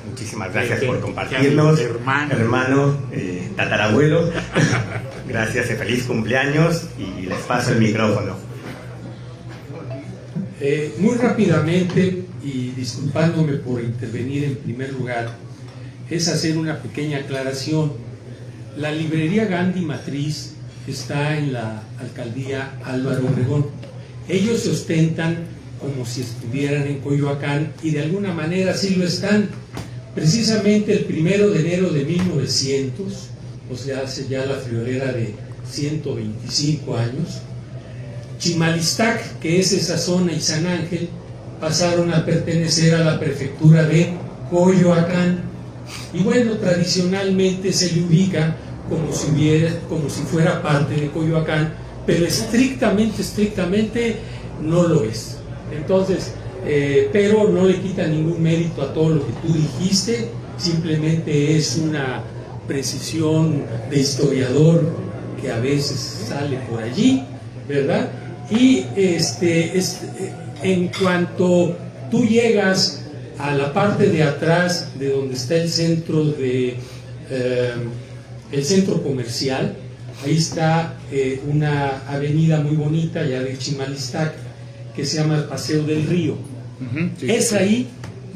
Speaker 7: Muchísimas gracias por compartirnos, hermano, tatarabuelo. Gracias, feliz cumpleaños, y les paso el micrófono.
Speaker 1: Muy rápidamente, y disculpándome por intervenir en primer lugar, es hacer una pequeña aclaración. La librería Gandhi Matriz está en la alcaldía Álvaro Obregón. Ellos se ostentan como si estuvieran en Coyoacán, y de alguna manera sí lo están. Precisamente el 1 de enero de 1900, o sea, hace ya la friolera de 125 años, Chimalistac, que es esa zona, y San Ángel pasaron a pertenecer a la prefectura de Coyoacán, y bueno, tradicionalmente se le ubica como si fuera parte de Coyoacán, pero estrictamente no lo es. Entonces, pero no le quita ningún mérito a todo lo que tú dijiste, simplemente es una precisión de historiador que a veces sale por allí, ¿verdad? Y en cuanto tú llegas a la parte de atrás de donde está el centro el centro comercial, ahí está una avenida muy bonita ya de Chimalistac, que se llama el Paseo del Río. Sí, es ahí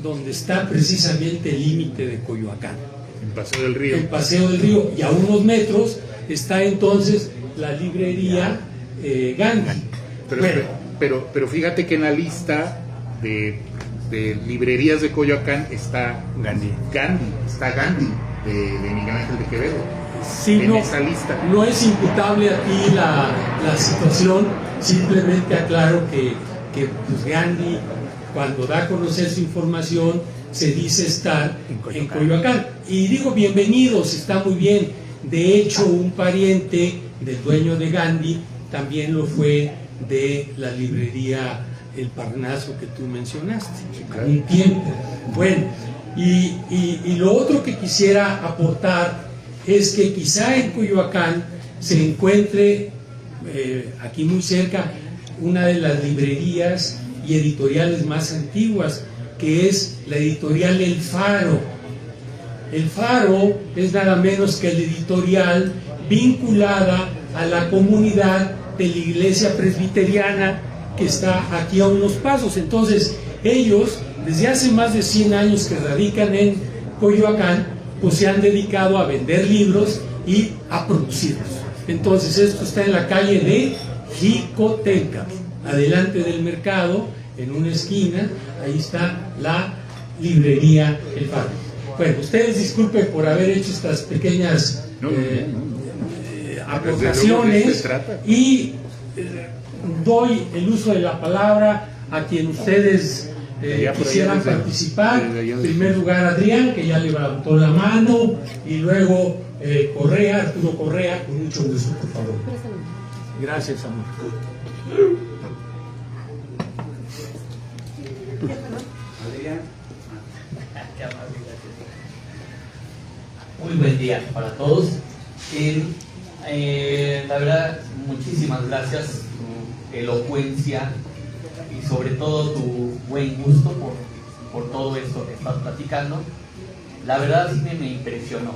Speaker 1: donde está precisamente el límite de Coyoacán.
Speaker 8: El Paseo del Río.
Speaker 1: El Paseo del Río, y a unos metros está entonces la librería Gandhi.
Speaker 8: Pero fíjate que en la lista de librerías de Coyoacán está Gandhi, de Miguel Ángel de Quevedo.
Speaker 1: Sí,
Speaker 8: en esa lista.
Speaker 1: No es imputable a ti la situación, simplemente aclaro que pues Gandhi, cuando da a conocer su información, se dice estar en Coyoacán. Y digo, bienvenidos, está muy bien. De hecho, un pariente del dueño de Gandhi también lo fue de la librería El Parnaso que tú mencionaste, un tiempo. Bueno, y lo otro que quisiera aportar es que quizá en Coyoacán se encuentre, aquí muy cerca, una de las librerías y editoriales más antiguas, que es la editorial El Faro. El Faro es nada menos que la editorial vinculada a la comunidad de la iglesia presbiteriana que está aquí a unos pasos. Entonces, ellos, desde hace más de 100 años que radican en Coyoacán, pues se han dedicado a vender libros y a producirlos. Entonces, esto está en la calle de Jicotenca, adelante del mercado, en una esquina, ahí está la librería El Faro. Bueno, ustedes disculpen por haber hecho estas pequeñas aportaciones, y doy el uso de la palabra a quien ustedes quisieran participar. En primer lugar, Adrián, que ya levantó la mano, y luego Arturo Correa, con mucho gusto, por favor. Gracias, amor.
Speaker 9: Muy buen día para todos. La verdad, muchísimas gracias, tu elocuencia y sobre todo tu buen gusto por todo esto que estás platicando. La verdad sí me impresionó.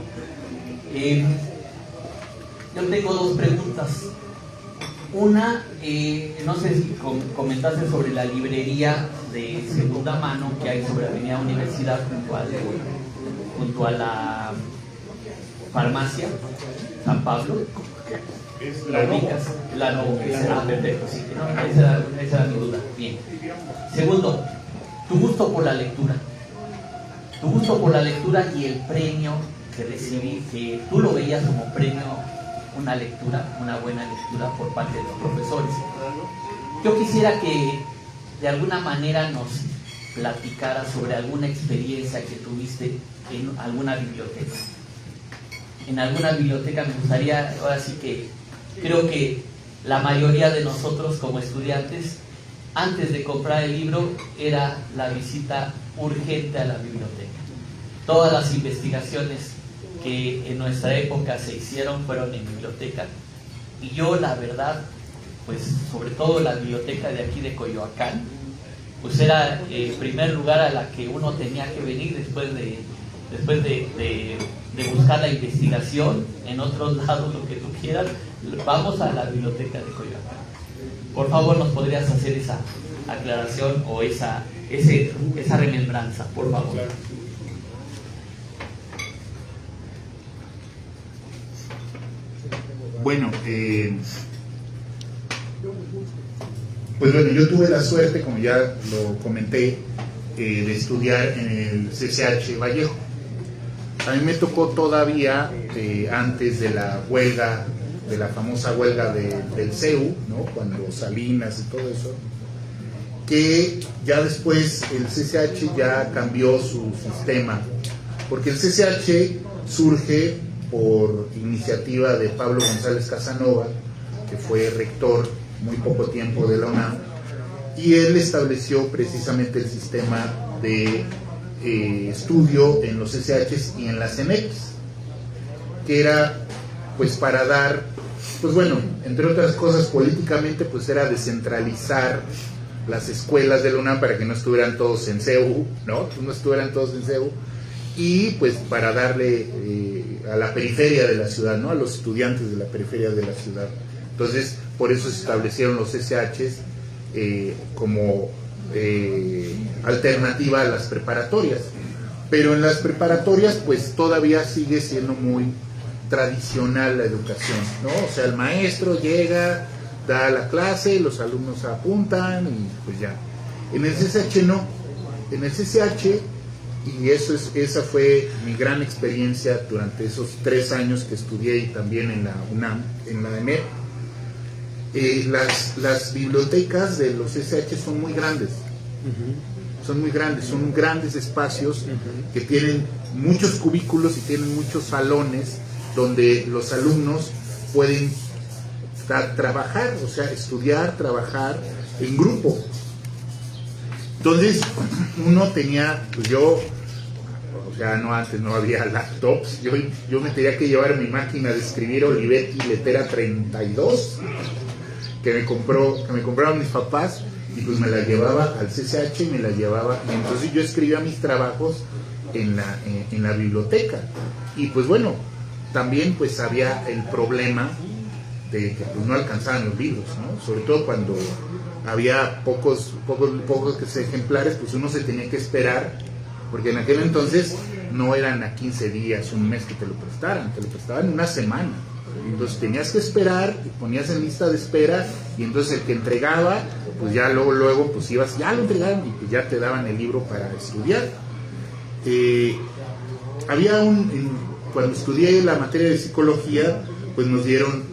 Speaker 9: Yo tengo dos preguntas. Una, no sé si comentaste sobre la librería de segunda mano que hay sobre Avenida Universidad junto a la farmacia San Pablo. ¿La ubicas? La no, perfecto, sí. No, esa era mi duda. Bien. Segundo, tu gusto por la lectura. Tu gusto por la lectura y el premio que recibí, que tú lo veías como premio, una lectura, una buena lectura por parte de los profesores. Yo quisiera que de alguna manera nos platicaras sobre alguna experiencia que tuviste en alguna biblioteca. En alguna biblioteca me gustaría, ahora sí que creo que la mayoría de nosotros como estudiantes, antes de comprar el libro, era la visita urgente a la biblioteca. Todas las investigaciones que en nuestra época se hicieron fueron en biblioteca. Y yo, la verdad, pues sobre todo la biblioteca de aquí de Coyoacán, pues era el primer lugar a la que uno tenía que venir después de buscar la investigación en otros lados, lo que tú quieras. Vamos a la biblioteca de Coyoacán. Por favor, ¿nos podrías hacer esa aclaración o esa remembranza, por favor?
Speaker 8: Bueno, pues bueno, yo tuve la suerte, como ya lo comenté, de estudiar en el CCH Vallejo. A mí me tocó todavía, antes de la huelga, de la famosa huelga del CEU, ¿no? Cuando Salinas y todo eso, que ya después el CCH ya cambió su sistema, porque el CCH surge por iniciativa de Pablo González Casanova, que fue rector muy poco tiempo de la UNAM, y él estableció precisamente el sistema de estudio en los CCHs y en las CENECs, que era pues para dar, pues bueno, entre otras cosas políticamente, pues era descentralizar las escuelas de la UNAM para que no estuvieran todos en CEU, ¿no? No estuvieran todos en CEU, y pues para darle a la periferia de la ciudad, ¿no? A los estudiantes de la periferia de la ciudad. Entonces, por eso se establecieron los CCHs como alternativa a las preparatorias. Pero en las preparatorias, pues todavía sigue siendo muy tradicional la educación, ¿no? O sea, el maestro llega, da la clase, los alumnos apuntan y pues ya. En el CCH no. En el CCH, y esa fue mi gran experiencia durante esos 3 años que estudié y también en la UNAM, en la EMEP, las bibliotecas de los CCH son muy grandes. Son muy grandes, son grandes espacios que tienen muchos cubículos y tienen muchos salones donde los alumnos pueden trabajar, o sea, estudiar, trabajar en grupo. Entonces, uno tenía, pues yo, o sea, no, antes no había laptops, yo me tenía que llevar mi máquina de escribir Olivetti Letera 32, que me compraron mis papás, y pues me la llevaba al CCH y me la llevaba, y entonces yo escribía mis trabajos en la biblioteca. Y pues bueno, también pues había el problema de que pues no alcanzaban los libros, ¿no? Sobre todo cuando había pocos ejemplares, pues uno se tenía que esperar, porque en aquel entonces no eran a 15 días, un mes que te lo prestaban una semana. Entonces tenías que esperar, te ponías en lista de espera, y entonces el que entregaba, pues ya luego pues ibas, ya lo entregaron, y pues ya te daban el libro para estudiar. Cuando estudié la materia de psicología, pues nos dieron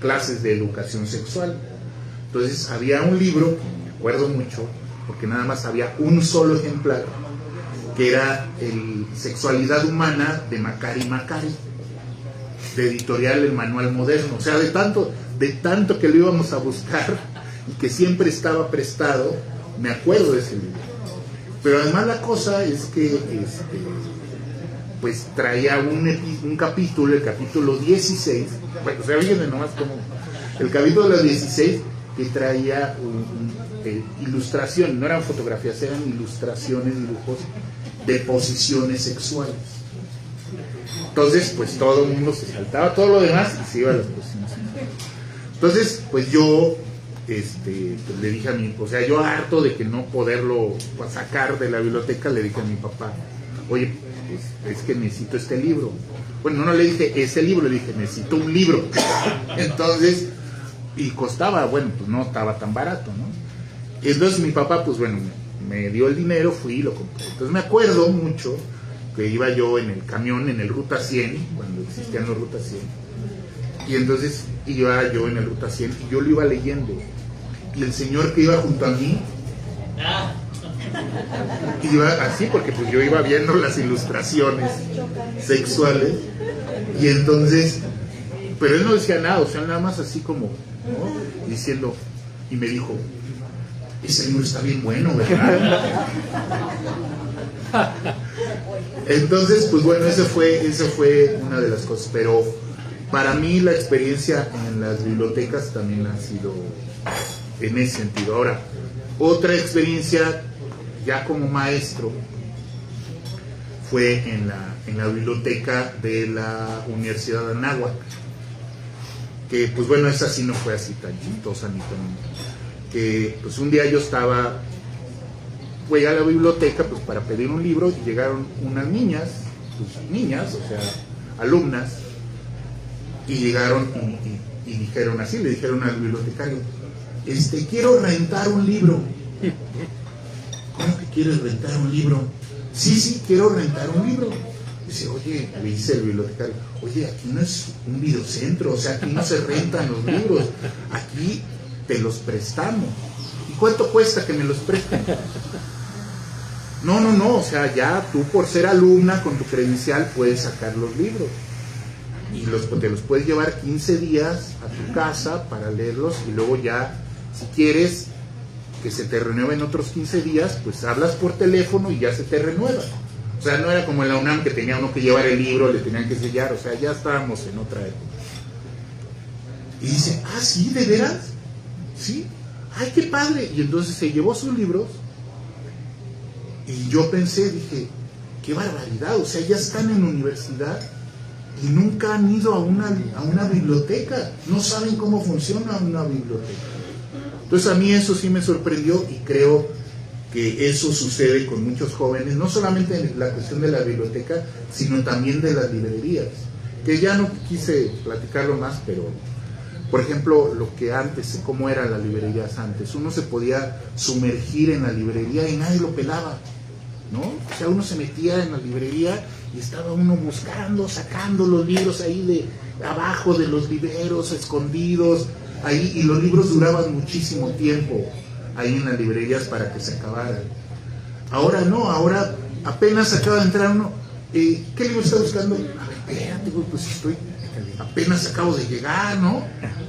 Speaker 8: clases de educación sexual. Entonces había un libro, me acuerdo mucho, porque nada más había un solo ejemplar, que era el Sexualidad Humana de Macari Macari, de editorial El Manual Moderno. O sea, de de tanto que lo íbamos a buscar y que siempre estaba prestado, me acuerdo de ese libro. Pero además la cosa es que pues traía un capítulo, el capítulo 16, bueno, o sea, fíjense nomás como el capítulo 16 que traía ilustración, no eran fotografías, eran ilustraciones, dibujos de posiciones sexuales. Entonces, pues todo el mundo se saltaba todo lo demás y se iba a las posiciones sexuales. Entonces, pues yo pues le dije a mi, o sea, yo harto de que no poderlo sacar de la biblioteca, le dije a mi papá, oye, pues, es que necesito este libro. Bueno, no le dije ese libro, le dije, necesito un libro. Entonces, y costaba, bueno, pues no estaba tan barato, ¿no? Entonces mi papá, pues bueno, me dio el dinero, fui y lo compré. Entonces me acuerdo mucho que iba yo en el camión, en el Ruta 100, cuando existían los Ruta 100, y entonces iba yo en el Ruta 100 y yo lo iba leyendo. Y el señor que iba junto a mí iba así, porque pues yo iba viendo las ilustraciones sexuales, y entonces, pero él no decía nada, o sea, nada más así como, ¿no? Diciendo, y me dijo, ese libro está bien bueno, ¿verdad? Entonces, pues bueno, esa fue una de las cosas, pero para mí la experiencia en las bibliotecas también ha sido en ese sentido. Ahora, otra experiencia ya como maestro fue en la biblioteca de la Universidad de Anáhuac, que pues bueno, esa sí no fue así tan chistosa ni tan... que pues un día yo fui a la biblioteca pues para pedir un libro y llegaron unas niñas, o sea, alumnas, y llegaron y dijeron así, le dijeron al bibliotecario, quiero rentar un libro. ¿Cómo que quieres rentar un libro? Sí, quiero rentar un libro. Dice, oye, le dice el bibliotecario, oye, aquí no es un videocentro, o sea, aquí no se rentan los libros, aquí te los prestamos. ¿Y cuánto cuesta que me los presten? No, o sea, ya tú por ser alumna con tu credencial puedes sacar los libros y te los puedes llevar 15 días a tu casa para leerlos, y luego ya, si quieres que se te renueven otros 15 días, pues hablas por teléfono y ya se te renueva. O sea, no era como en la UNAM que tenía uno que llevar el libro, le tenían que sellar, o sea, ya estábamos en otra época. Y dice, ¿sí? ¿De veras? Sí, ¡ay, qué padre! Y entonces se llevó sus libros y yo dije, qué barbaridad, o sea, ya están en la universidad y nunca han ido a una biblioteca, no saben cómo funciona una biblioteca. Entonces a mí eso sí me sorprendió, y creo que eso sucede con muchos jóvenes, no solamente en la cuestión de la biblioteca, sino también de las librerías, que ya no quise platicarlo más, pero por ejemplo, lo que antes, cómo eran las librerías antes, uno se podía sumergir en la librería y nadie lo pelaba, ¿no? O sea, uno se metía en la librería y estaba uno buscando, sacando los libros ahí de abajo de los liberos, escondidos ahí, y los libros duraban muchísimo tiempo ahí en las librerías para que se acabaran. Ahora no, ahora apenas acaba de entrar uno, ¿qué libro está buscando? A ver, espérate, pues apenas acabo de llegar, ¿no?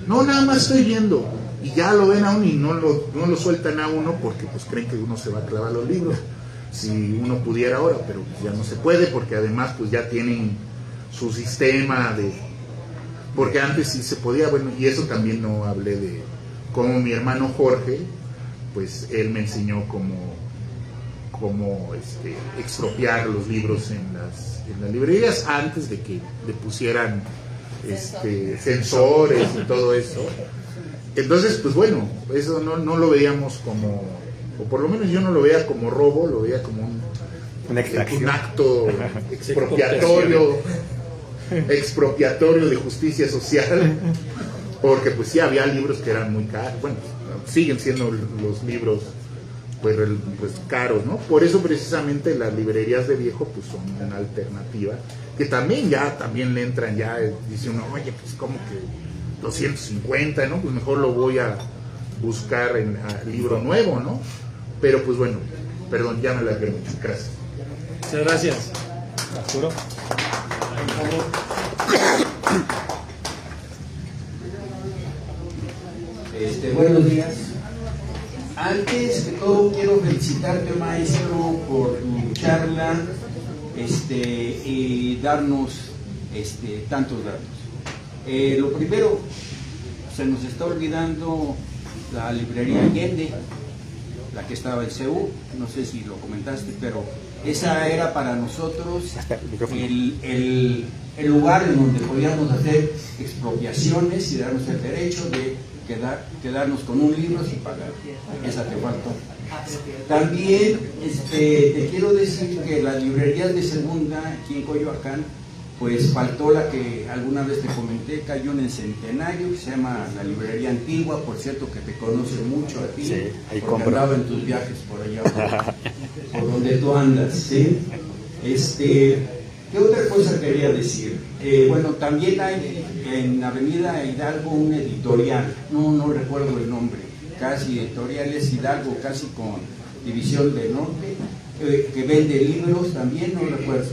Speaker 8: No, nada más estoy viendo. Y ya lo ven a uno y no lo sueltan a uno porque pues creen que uno se va a clavar los libros. Si uno pudiera ahora, pero ya no se puede, porque además pues ya tienen su sistema porque antes sí se podía, bueno, y eso también no hablé de cómo mi hermano Jorge, pues él me enseñó cómo expropiar los libros en las librerías antes de que le pusieran sensores y todo eso. Entonces, pues bueno, eso no lo veíamos como, o por lo menos yo no lo veía como robo, lo veía como un acto expropiatorio de justicia social, porque pues sí había libros que eran muy caros, bueno, siguen siendo los libros pues caros, ¿no? Por eso precisamente las librerías de viejo pues son una alternativa, que también le entran ya, dice uno, oye, pues como que 250, ¿no? Pues mejor lo voy a buscar en libro nuevo, ¿no? Pero pues bueno, perdón, ya me la quiero mucho, gracias.
Speaker 1: Muchas gracias. Arturo.
Speaker 10: Buenos días. Antes que todo quiero felicitarte, maestro, por tu charla y darnos tantos datos. Lo primero, se nos está olvidando la librería Allende, la que estaba en CEU, no sé si lo comentaste, pero esa era para nosotros el lugar en donde podíamos hacer expropiaciones y darnos el derecho de quedarnos con un libro sin pagar. Esa te faltó. También te quiero decir que las librerías de segunda aquí en Coyoacán, pues faltó la que alguna vez te comenté, cayó en el Centenario, que se llama la librería antigua, por cierto que te conoce mucho a ti,
Speaker 7: sí, ahí
Speaker 10: porque andaba en tus viajes por allá, por donde tú andas, ¿sí? ¿Qué otra cosa quería decir? Bueno, también hay en Avenida Hidalgo un editorial, no recuerdo el nombre, casi Editoriales Hidalgo, casi con División del Norte, que vende libros también, no recuerdo.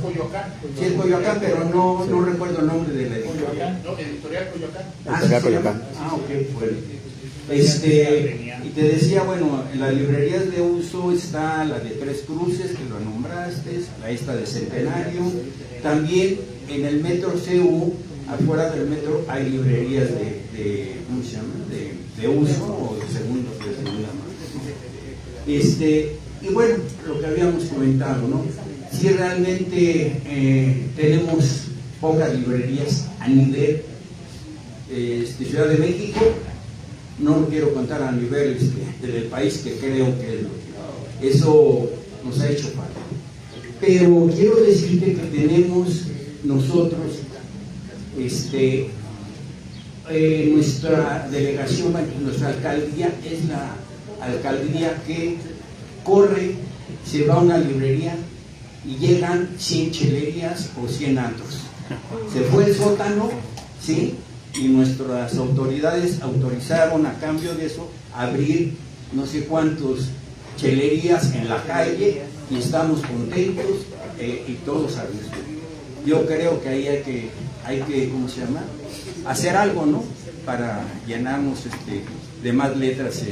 Speaker 10: Sí, es Coyoacán, pero no recuerdo el nombre de la editorial.
Speaker 5: No, Editorial Coyoacán.
Speaker 7: Editorial Coyoacán.
Speaker 10: Ok, bueno. Y te decía, bueno, en las librerías de uso está la de Tres Cruces, que lo nombraste, la esta de Centenario. También en el metro CU, afuera del metro, hay librerías ¿cómo se llama? De uso o de segunda mano. Y bueno, lo que habíamos comentado, ¿no? Si realmente tenemos pocas librerías a nivel Ciudad de México, no lo quiero contar a nivel del país, que creo que eso nos ha hecho falta. Pero quiero decirte que tenemos nosotros nuestra delegación, nuestra alcaldía es la alcaldía que corre, se va a una librería y llegan 100 chelerías o 100 antros. Se fue el sótano, ¿sí? Y nuestras autoridades autorizaron a cambio de eso abrir no sé cuántos chelerías en la calle y estamos contentos y todos a gusto. Yo creo que ahí hay que ¿cómo se llama? Hacer algo, ¿no? Para llenarnos de más letras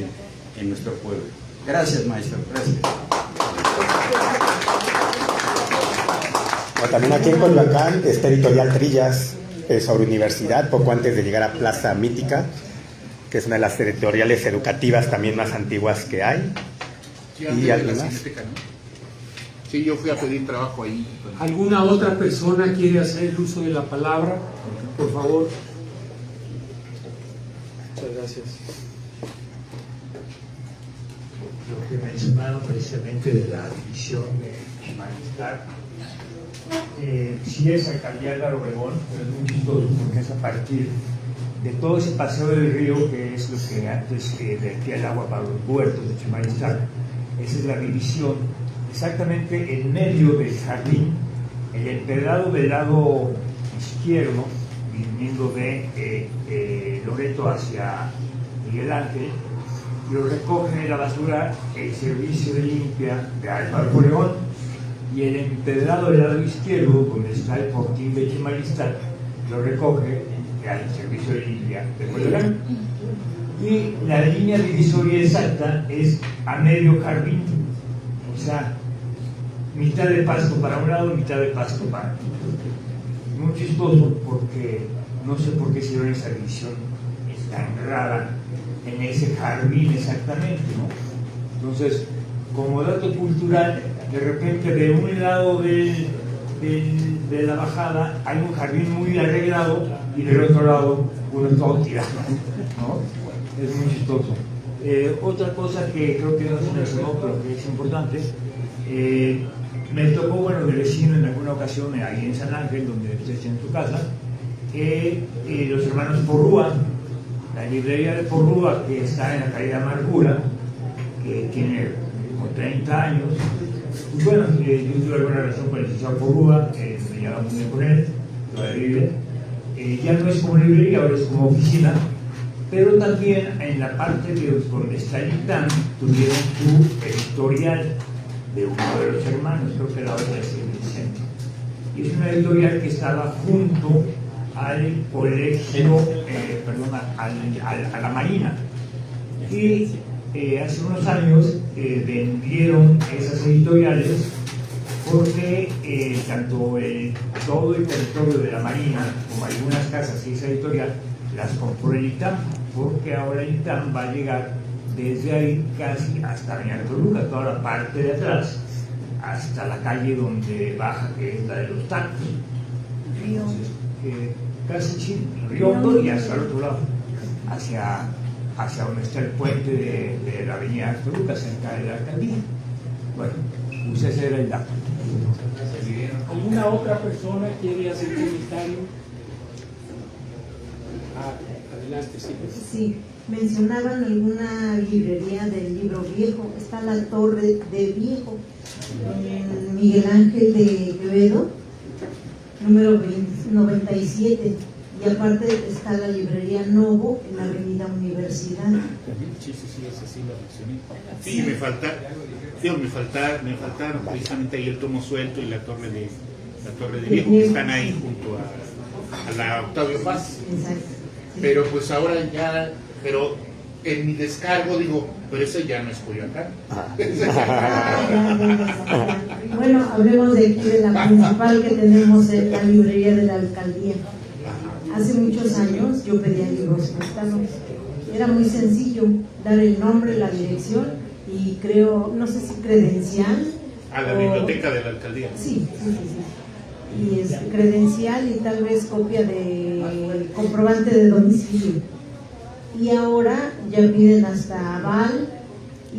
Speaker 10: en nuestro pueblo. Gracias, maestro. Gracias.
Speaker 7: Bueno, también aquí en Coyoacán está Editorial Trillas, sobre universidad, poco antes de llegar a Plaza Mítica, que es una de las editoriales educativas también más antiguas que hay.
Speaker 8: Sí,
Speaker 7: ¿Y algo más?
Speaker 8: Sí, yo fui a pedir trabajo ahí.
Speaker 1: ¿Alguna otra persona quiere hacer el uso de la palabra? Por favor.
Speaker 11: Muchas gracias. Lo que mencionaron precisamente de la división de Chimalistán, sí es alcaldía de Álvaro Obregón, pero es muy chistoso porque es a partir de todo ese paseo del río, que es lo que antes vertía el agua para los huertos de Chimalistán. Esa es la división, exactamente en medio del jardín, el empedrado del lado izquierdo, viniendo de Loreto hacia Miguel Ángel, lo recoge la basura el servicio de limpia de Álvaro Obregón, y el empedrado del lado izquierdo, donde está el fortín de Chimalistán, lo recoge el servicio de limpia de Coyoacán. Y la línea divisoria exacta es a medio jardín, o sea, mitad de pasto para un lado, mitad de pasto para otro. Muy chistoso porque no sé por qué hicieron esa división tan rara en ese jardín exactamente, ¿no? Entonces, como dato cultural, de repente de un lado de la bajada hay un jardín muy arreglado y del otro lado uno todo tirado, ¿no? Es muy chistoso. Otra cosa que creo que no se mencionó, pero que es importante, me tocó, bueno, de vecino en alguna ocasión ahí en San Ángel, donde ustedes tienen su casa, los hermanos Porrúa, la librería de Porrúa, que está en la calle de Amargura, que tiene como 30 años. Y bueno, yo tuve alguna relación con el licenciado Porrúa, me llevaba muy bien con él, todavía vive. Ya no es como librería, ahora es como oficina, pero también en la parte de donde está el ITAM tuvieron su editorial de uno de los hermanos, creo que la otra es el Vicente. Y es una editorial que estaba junto al colegio, a la Marina. Y hace unos años vendieron esas editoriales porque tanto todo el territorio de la Marina como algunas casas y esa editorial las compró el ITAM, porque ahora el ITAM va a llegar desde ahí casi hasta Avenida Toluca, toda la parte de atrás, hasta la calle donde baja, que es la de los tacos. Entonces, casi sí, Río Hondo y hasta el otro lado, hacia donde está el puente de la Avenida Toluca, cerca de la alcaldía. Bueno, pues ese era el dato.
Speaker 1: ¿Alguna otra persona quiere hacer comentario? Adelante, sí.
Speaker 12: Sí, mencionaban alguna librería del libro viejo. Está la Torre de Viejo, en Miguel Ángel de Quevedo, número 97. Y aparte está la librería Novo en la Avenida Universidad.
Speaker 8: Sí, me faltaron precisamente ahí el Tomo Suelto y la Torre de Viejo, que están ahí junto a la Octavio Paz.
Speaker 12: Exacto.
Speaker 8: Pero pues ahora ya, pero en mi descargo digo, pero eso ya no es Coyoacán.
Speaker 12: Bueno, hablemos de aquí de la principal que tenemos en la librería de la alcaldía. Hace muchos años yo pedía libros prestados. Era muy sencillo dar el nombre, la dirección y creo, no sé si credencial.
Speaker 8: A la biblioteca de la alcaldía.
Speaker 12: Sí. Y es credencial y tal vez copia de comprobante de domicilio. Y ahora ya piden hasta aval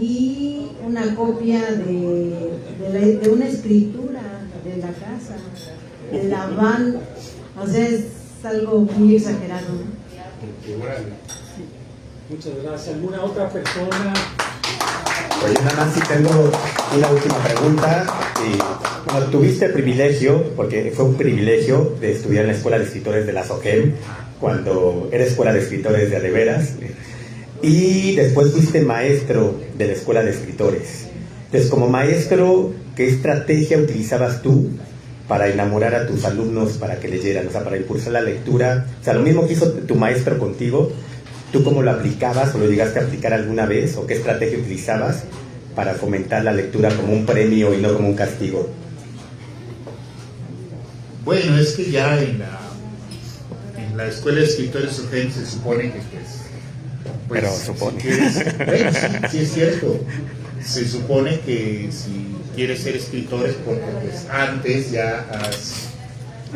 Speaker 12: y una copia de una escritura de la casa, del aval. O sea, es algo muy exagerado, ¿no?
Speaker 1: Muchas gracias. ¿Alguna otra persona?
Speaker 7: Oye, nada más si tengo una última pregunta. Bueno, tuviste el privilegio, porque fue un privilegio, de estudiar en la Escuela de Escritores de la SOGEM, cuando era Escuela de Escritores de a de veras, y después fuiste maestro de la Escuela de Escritores. Entonces, como maestro, ¿qué estrategia utilizabas tú para enamorar a tus alumnos para que leyeran, o sea, para impulsar la lectura? O sea, lo mismo que hizo tu maestro contigo, ¿tú cómo lo aplicabas o lo llegaste a aplicar alguna vez? ¿O qué estrategia utilizabas para fomentar la lectura como un premio y no como un castigo?
Speaker 8: Bueno, es que ya en la Escuela de Escritores SOGEM se supone que pues
Speaker 7: pero supone.
Speaker 8: Si quieres, bueno, sí es cierto. Se supone que si quieres ser escritor es porque pues antes ya has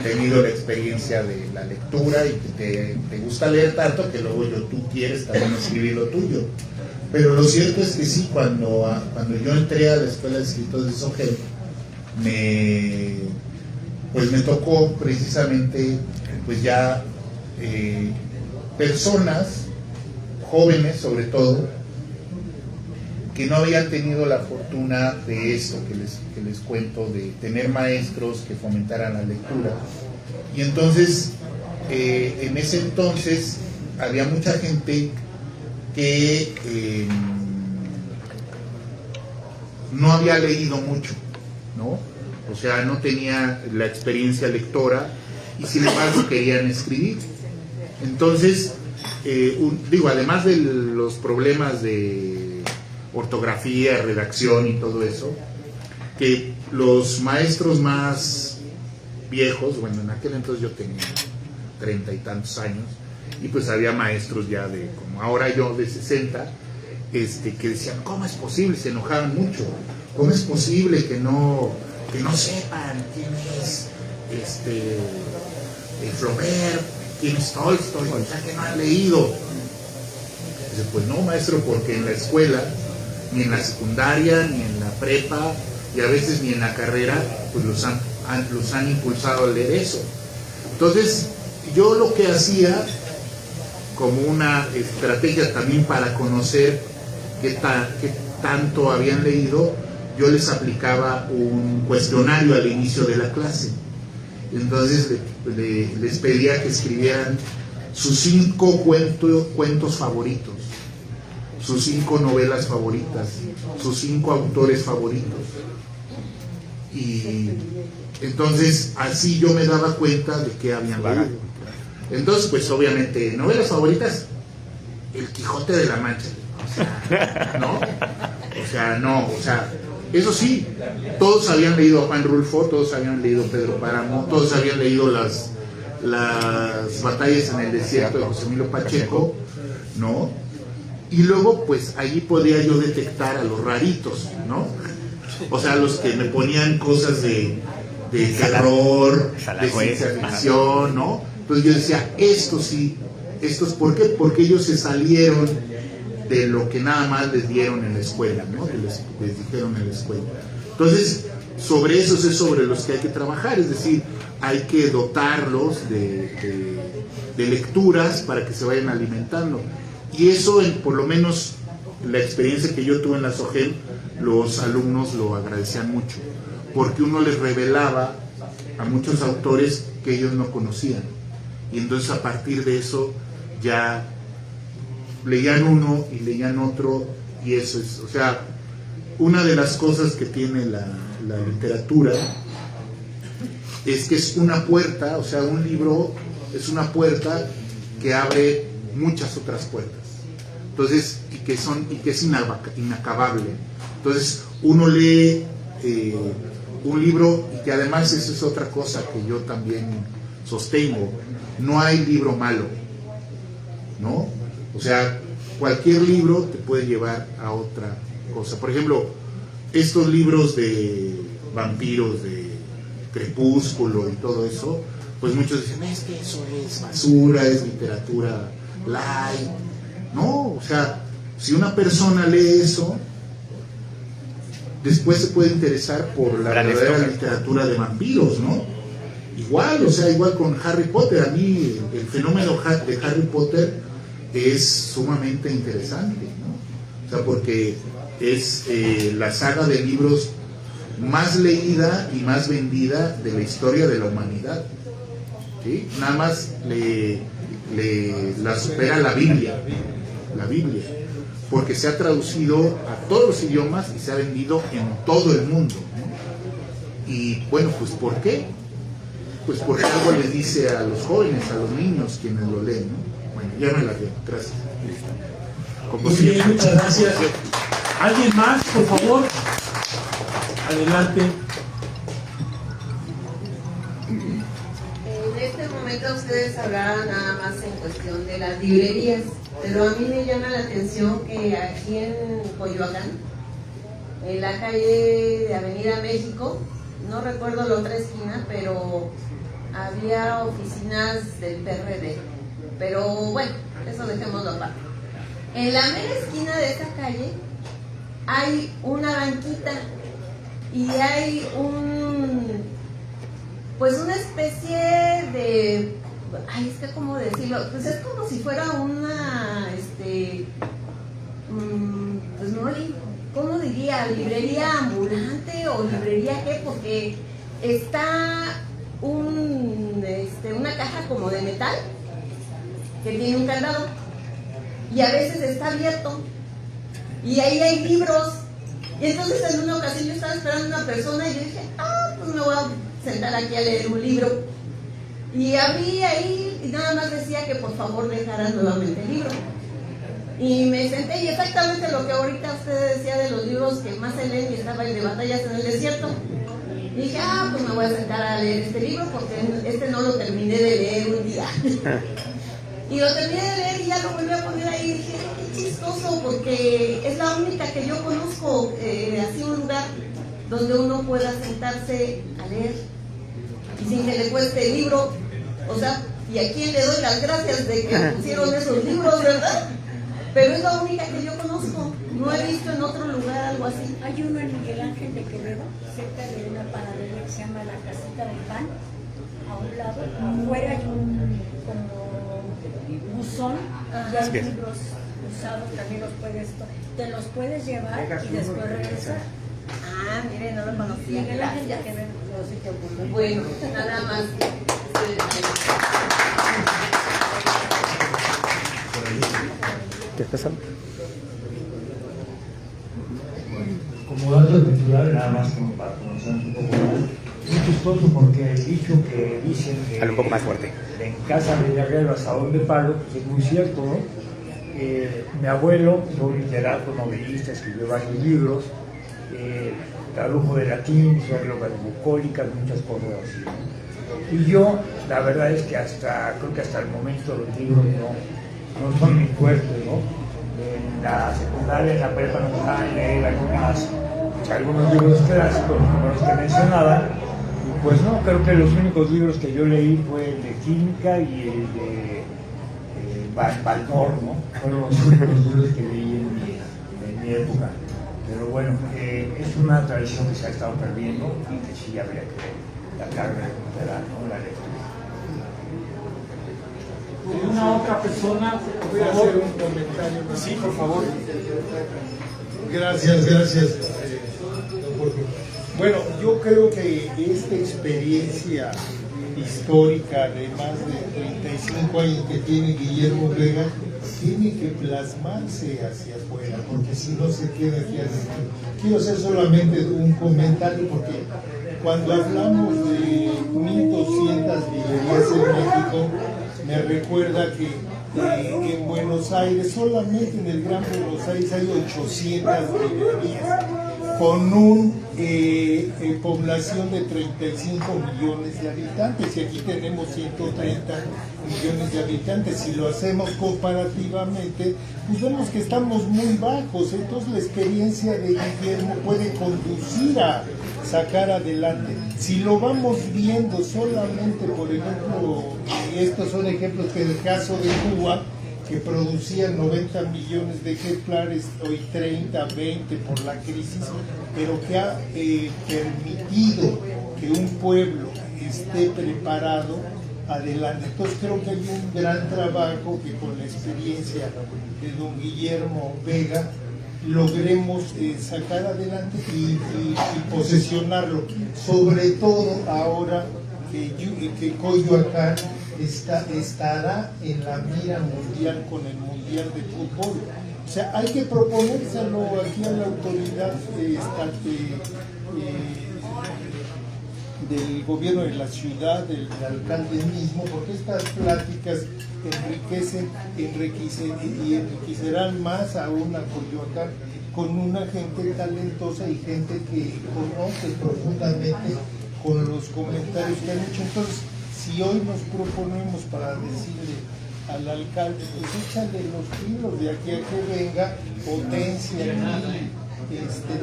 Speaker 8: tenido la experiencia de la lectura y que te gusta leer tanto que luego tú quieres también escribir lo tuyo. Pero lo cierto es que sí, cuando yo entré a la Escuela de Escritores de SOGEM, me tocó precisamente pues ya personas jóvenes sobre todo que no habían tenido la fortuna de esto que les cuento, de tener maestros que fomentaran la lectura. Y entonces en ese entonces había mucha gente que no había leído mucho, ¿no? O sea, no tenía la experiencia lectora y sin embargo querían escribir. Entonces, además de los problemas de ortografía, redacción y todo eso, que los maestros más viejos, bueno, en aquel entonces yo tenía 30 y tantos años, y pues había maestros ya de, como ahora yo, de 60, que decían, ¿cómo es posible? Se enojaban mucho. ¿Cómo es posible que no sepan quién es Flaubert, quién es Tolstoy, o sea, que no han leído? Dice, pues no, maestro, porque en la escuela, ni en la secundaria, ni en la prepa, y a veces ni en la carrera, pues los han impulsado a leer eso. Entonces, yo lo que hacía, como una estrategia también para conocer qué tanto habían leído, yo les aplicaba un cuestionario al inicio de la clase. Entonces les pedía que escribieran sus 5 cuentos favoritos, sus 5 novelas favoritas, sus 5 autores favoritos. Y entonces así yo me daba cuenta de que habían leído. Entonces, pues obviamente, novelas favoritas, El Quijote de la Mancha. ¿no? O sea, eso sí, todos habían leído a Juan Rulfo, todos habían leído Pedro Páramo, todos habían leído las batallas en el desierto de José Emilio Pacheco, ¿no? Y luego, pues, allí podía yo detectar a los raritos, ¿no? O sea, los que me ponían cosas de terror, de ciencia ficción, ¿no? Entonces yo decía, estos ¿por qué? Porque ellos se salieron de lo que nada más les dieron en la escuela, ¿no? Que les dijeron en la escuela. Entonces, sobre esos es sobre los que hay que trabajar, es decir, hay que dotarlos de lecturas para que se vayan alimentando. Y eso, por lo menos, la experiencia que yo tuve en la SOGEM, los alumnos lo agradecían mucho, porque uno les revelaba a muchos autores que ellos no conocían. Y entonces a partir de eso ya leían uno y leían otro, y eso es, o sea, una de las cosas que tiene la literatura es que es una puerta, o sea, un libro es una puerta que abre muchas otras puertas. Entonces, y que es inacabable. Entonces, uno lee un libro, y que además eso es otra cosa que yo también sostengo, no hay libro malo, ¿no? O sea, cualquier libro te puede llevar a otra cosa. Por ejemplo, estos libros de vampiros, de Crepúsculo y todo eso, pues muchos dicen, es que eso es basura, es literatura light. No, o sea, si una persona lee eso, después se puede interesar por la verdadera literatura de vampiros, ¿no? Igual, o sea, igual con Harry Potter. A mí el fenómeno de Harry Potter es sumamente interesante, ¿no? O sea, porque es la saga de libros más leída y más vendida de la historia de la humanidad, ¿sí? Nada más la supera la Biblia, porque se ha traducido a todos los idiomas y se ha vendido en todo el mundo, ¿no? Y bueno, pues ¿por qué? Pues porque algo les dice a los jóvenes, a los niños quienes lo leen, ¿no? Bueno, ya me la veo, gracias.
Speaker 1: Muy bien, muchas gracias. ¿Alguien más, por favor? Adelante.
Speaker 6: En este momento ustedes hablaban nada más en cuestión de las librerías, pero a mí me llama la atención que aquí en Coyoacán, en la calle de Avenida México, no recuerdo la otra esquina, pero había oficinas del PRD. Pero bueno, eso dejémoslo aparte. En la mera esquina de esa calle hay una banquita y hay pues una especie de, es que cómo decirlo, pues es como si fuera una pues no, ¿cómo diría? ¿Librería ambulante o librería qué? Porque está una caja como de metal que tiene un candado y a veces está abierto y ahí hay libros. Y entonces en una ocasión yo estaba esperando a una persona y yo dije, pues me voy a sentar aquí a leer un libro. Y abrí ahí y nada más decía que por favor dejara nuevamente el libro. Y me senté y exactamente lo que ahorita usted decía de los libros que más se leen, y estaba el de Batallas en el Desierto. Y dije, pues me voy a sentar a leer este libro porque no lo terminé de leer un día. Y lo terminé de leer y ya lo volví a poner ahí y dije, qué chistoso, porque es la única que yo conozco, así un lugar donde uno pueda sentarse a leer y sin que le cueste el libro. O sea, y a quién le doy las gracias de que pusieron esos libros, ¿verdad? Pero es la única que yo conozco, no he visto en otro lugar algo así.
Speaker 13: Hay uno en Miguel Ángel de Quevedo, cerca de una panadería que se llama La Casita del Pan, a un lado, afuera hay un como buzón, y hay libros usados, también te los puedes llevar y después regresar.
Speaker 6: Mire, no lo conocía.
Speaker 13: Miguel Ángel de Quevedo.
Speaker 6: Bueno, nada más.
Speaker 7: ¿Qué pasa?
Speaker 11: Como dato cultural, nada más como para conocernos un poco más, es chistoso porque el dicho que dicen que
Speaker 7: un poco más fuerte.
Speaker 11: en casa de guerrero hasta donde palo, pues es muy cierto, ¿no? Mi abuelo fue un literato, novelista, escribió varios libros, tradujo de latín, hizo reglas bucólicas, muchas cosas así. Y yo, la verdad es que creo que hasta el momento los libros no son mi fuerte, ¿no? En la secundaria, en la prepa nos dejaban leer algunos libros clásicos, como los que mencionaba, y pues no, creo que los únicos libros que yo leí fue el de química y el de Balmor, ¿no? Fueron los únicos libros que leí en mi época. Pero bueno, es una tradición que se ha estado perdiendo y que sí habría que tratar de recuperar, ¿no? La lectura.
Speaker 1: ¿Una otra persona?
Speaker 5: Voy a hacer un comentario.
Speaker 1: Sí, por favor.
Speaker 5: Gracias, don Jorge. Bueno, yo creo que esta experiencia histórica de más de 35 años que tiene Guillermo Vega tiene que plasmarse hacia afuera, porque si no se queda aquí adentro. Quiero hacer solamente un comentario, porque cuando hablamos de 1.200 librerías en México, me recuerda que en Buenos Aires, solamente en el Gran Buenos Aires hay 800 librerías, con una población de 35 millones de habitantes, y aquí tenemos 130 millones de habitantes. Si lo hacemos comparativamente, pues vemos que estamos muy bajos. Entonces la experiencia de Guillermo puede conducir a sacar adelante. Si lo vamos viendo solamente, por ejemplo, y estos son ejemplos que en el caso de Cuba, que producían 90 millones de ejemplares, hoy 30, 20 por la crisis, pero que ha permitido que un pueblo esté preparado adelante. Entonces creo que hay un gran trabajo que con la experiencia de don Guillermo Vega logremos sacar adelante y posesionarlo, sobre todo ahora que Coyoacán estará en la mira mundial con el Mundial de Fútbol. O sea, hay que proponérselo aquí a la autoridad del gobierno de la ciudad, del alcalde mismo, porque estas pláticas enriquecerán más aún a Coyoacán con una gente talentosa y gente que conoce profundamente con los comentarios que han hecho. Entonces, si hoy nos proponemos para decirle al alcalde, pues échale los kilos de aquí a que venga, potencia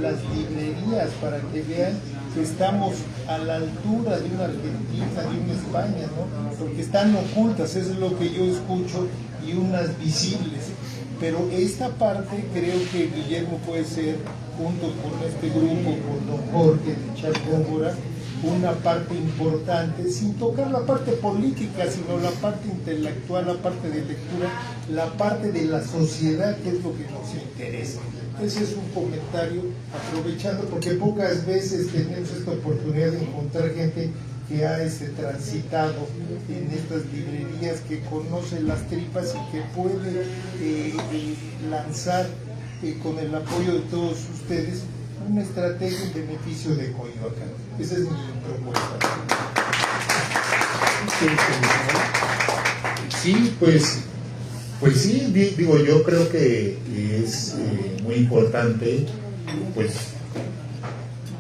Speaker 5: las librerías para que vean que estamos a la altura de una Argentina, de una España, ¿no? Porque están ocultas, eso es lo que yo escucho, y unas visibles. Pero esta parte creo que Guillermo puede ser, junto con este grupo, con don Jorge de Chalcómbora, una parte importante, sin tocar la parte política, sino la parte intelectual, la parte de lectura, la parte de la sociedad, que es lo que nos interesa. Ese es un comentario, aprovechando, porque pocas veces tenemos esta oportunidad de encontrar gente que ha transitado en estas librerías, que conoce las tripas y que puede lanzar con el apoyo de todos ustedes una estrategia en beneficio de Coyoacán. Esa es mi propuesta.
Speaker 8: Sí, pues sí, digo, yo creo que es muy importante pues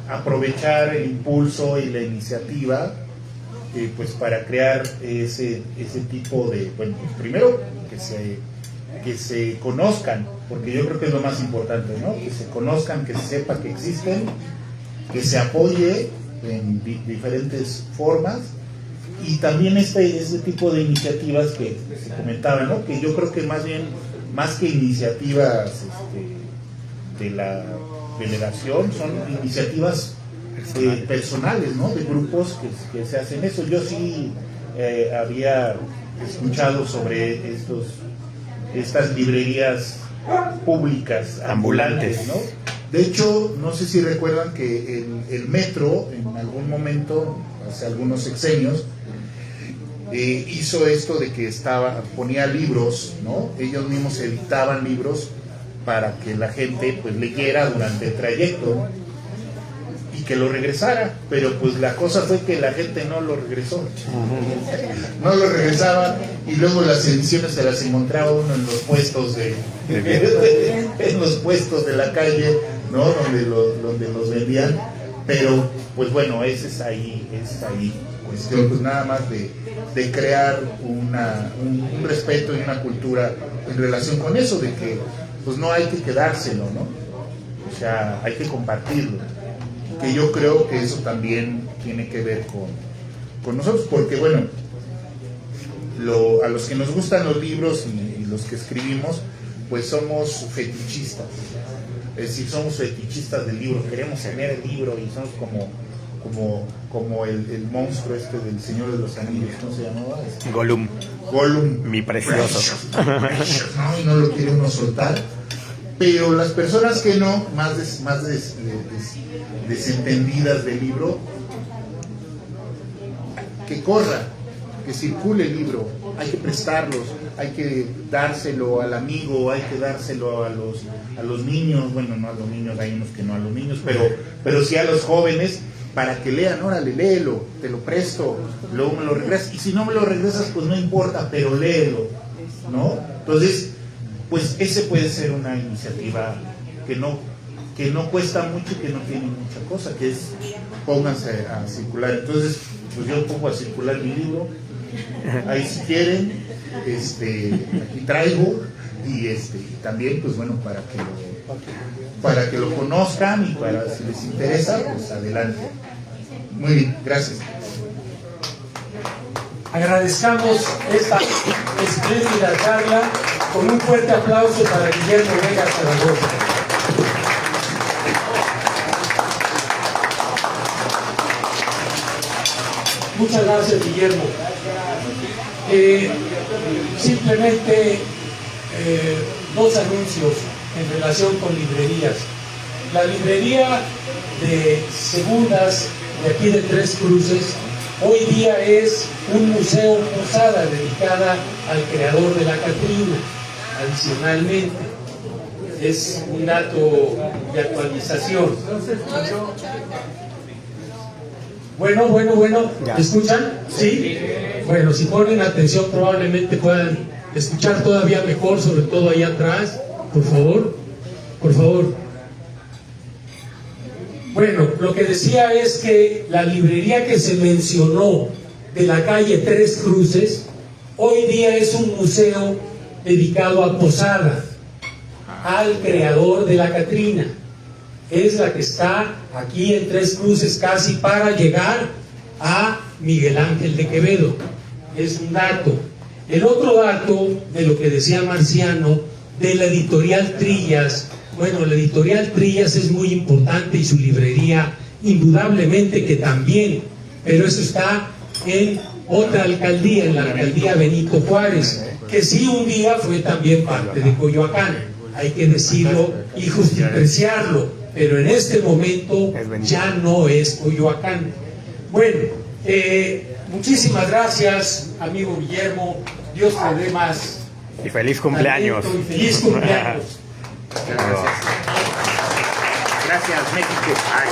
Speaker 8: aprovechar el impulso y la iniciativa pues para crear ese tipo de, bueno, primero que se conozcan, porque yo creo que es lo más importante, ¿no? Que se conozcan, que se sepa que existen, que se apoye en diferentes formas, y también ese tipo de iniciativas que se comentaban, ¿no? Que yo creo que más que iniciativas de la delegación, son iniciativas personales, ¿no? De grupos que se hacen eso. Yo sí había escuchado sobre estas librerías públicas ambulantes, ¿no? De hecho, no sé si recuerdan que el metro en algún momento, hace algunos sexenios, hizo esto de que ponía libros, ¿no? Ellos mismos editaban libros para que la gente pues leyera durante el trayecto. Y que lo regresara, pero pues la cosa fue que la gente no lo regresó, no lo regresaba, y luego las ediciones se las encontraba uno en los puestos en los puestos de la calle, ¿no? Donde los vendían. Pero pues bueno, es ahí cuestión pues nada más de crear un respeto y una cultura en relación con eso, de que pues no hay que quedárselo, ¿no? O sea, hay que compartirlo, que yo creo que eso también tiene que ver con nosotros, porque bueno, a los que nos gustan los libros y los que escribimos, pues somos fetichistas. Es decir, somos fetichistas del libro, queremos tener el libro y somos como el monstruo del Señor de los Anillos, ¿cómo se llamaba? Gollum,
Speaker 7: mi precioso.
Speaker 8: Precious, ¿no? Y no lo quiere uno soltar. Pero las personas que no, más desentendidas del libro, que corra, que circule el libro, hay que prestarlos, hay que dárselo al amigo, hay que dárselo a los niños, bueno, no a los niños, hay unos que no a los niños, pero sí a los jóvenes, para que lean, órale, léelo, te lo presto, luego me lo regresas, y si no me lo regresas, pues no importa, pero léelo, ¿no? Entonces, pues ese puede ser una iniciativa que no cuesta mucho y que no tiene mucha cosa, que es pónganse a circular. Entonces, pues yo pongo a circular mi libro, ahí si quieren, aquí traigo, y también pues bueno, para que lo conozcan, y para si les interesa, pues adelante. Muy bien, gracias.
Speaker 1: Agradezcamos esta espléndida charla con un fuerte aplauso para Guillermo Vega Zaragoza. Muchas gracias, Guillermo. Simplemente dos anuncios en relación con librerías. La librería de Segundas de aquí de Tres Cruces hoy día es un museo posada dedicada al creador de la Catrina. Adicionalmente, es un dato de actualización. Bueno, ¿me escuchan? ¿Sí? Bueno, si ponen atención probablemente puedan escuchar todavía mejor, sobre todo ahí atrás, por favor. Bueno, lo que decía es que la librería que se mencionó de la calle Tres Cruces, hoy día es un museo dedicado a Posada, al creador de la Catrina. Es la que está aquí en Tres Cruces, casi para llegar a Miguel Ángel de Quevedo. Es un dato. El otro dato de lo que decía Marciano, de la editorial Trillas. Bueno, la editorial Trillas es muy importante y su librería indudablemente que también, pero eso está en otra alcaldía, en la alcaldía Benito Juárez, que sí un día fue también parte de Coyoacán, hay que decirlo y justipreciarlo, pero en este momento ya no es Coyoacán. Bueno, muchísimas gracias, amigo Guillermo, Dios te dé más.
Speaker 7: Y feliz cumpleaños.
Speaker 1: Y feliz cumpleaños.
Speaker 8: Gracias, México. Ay.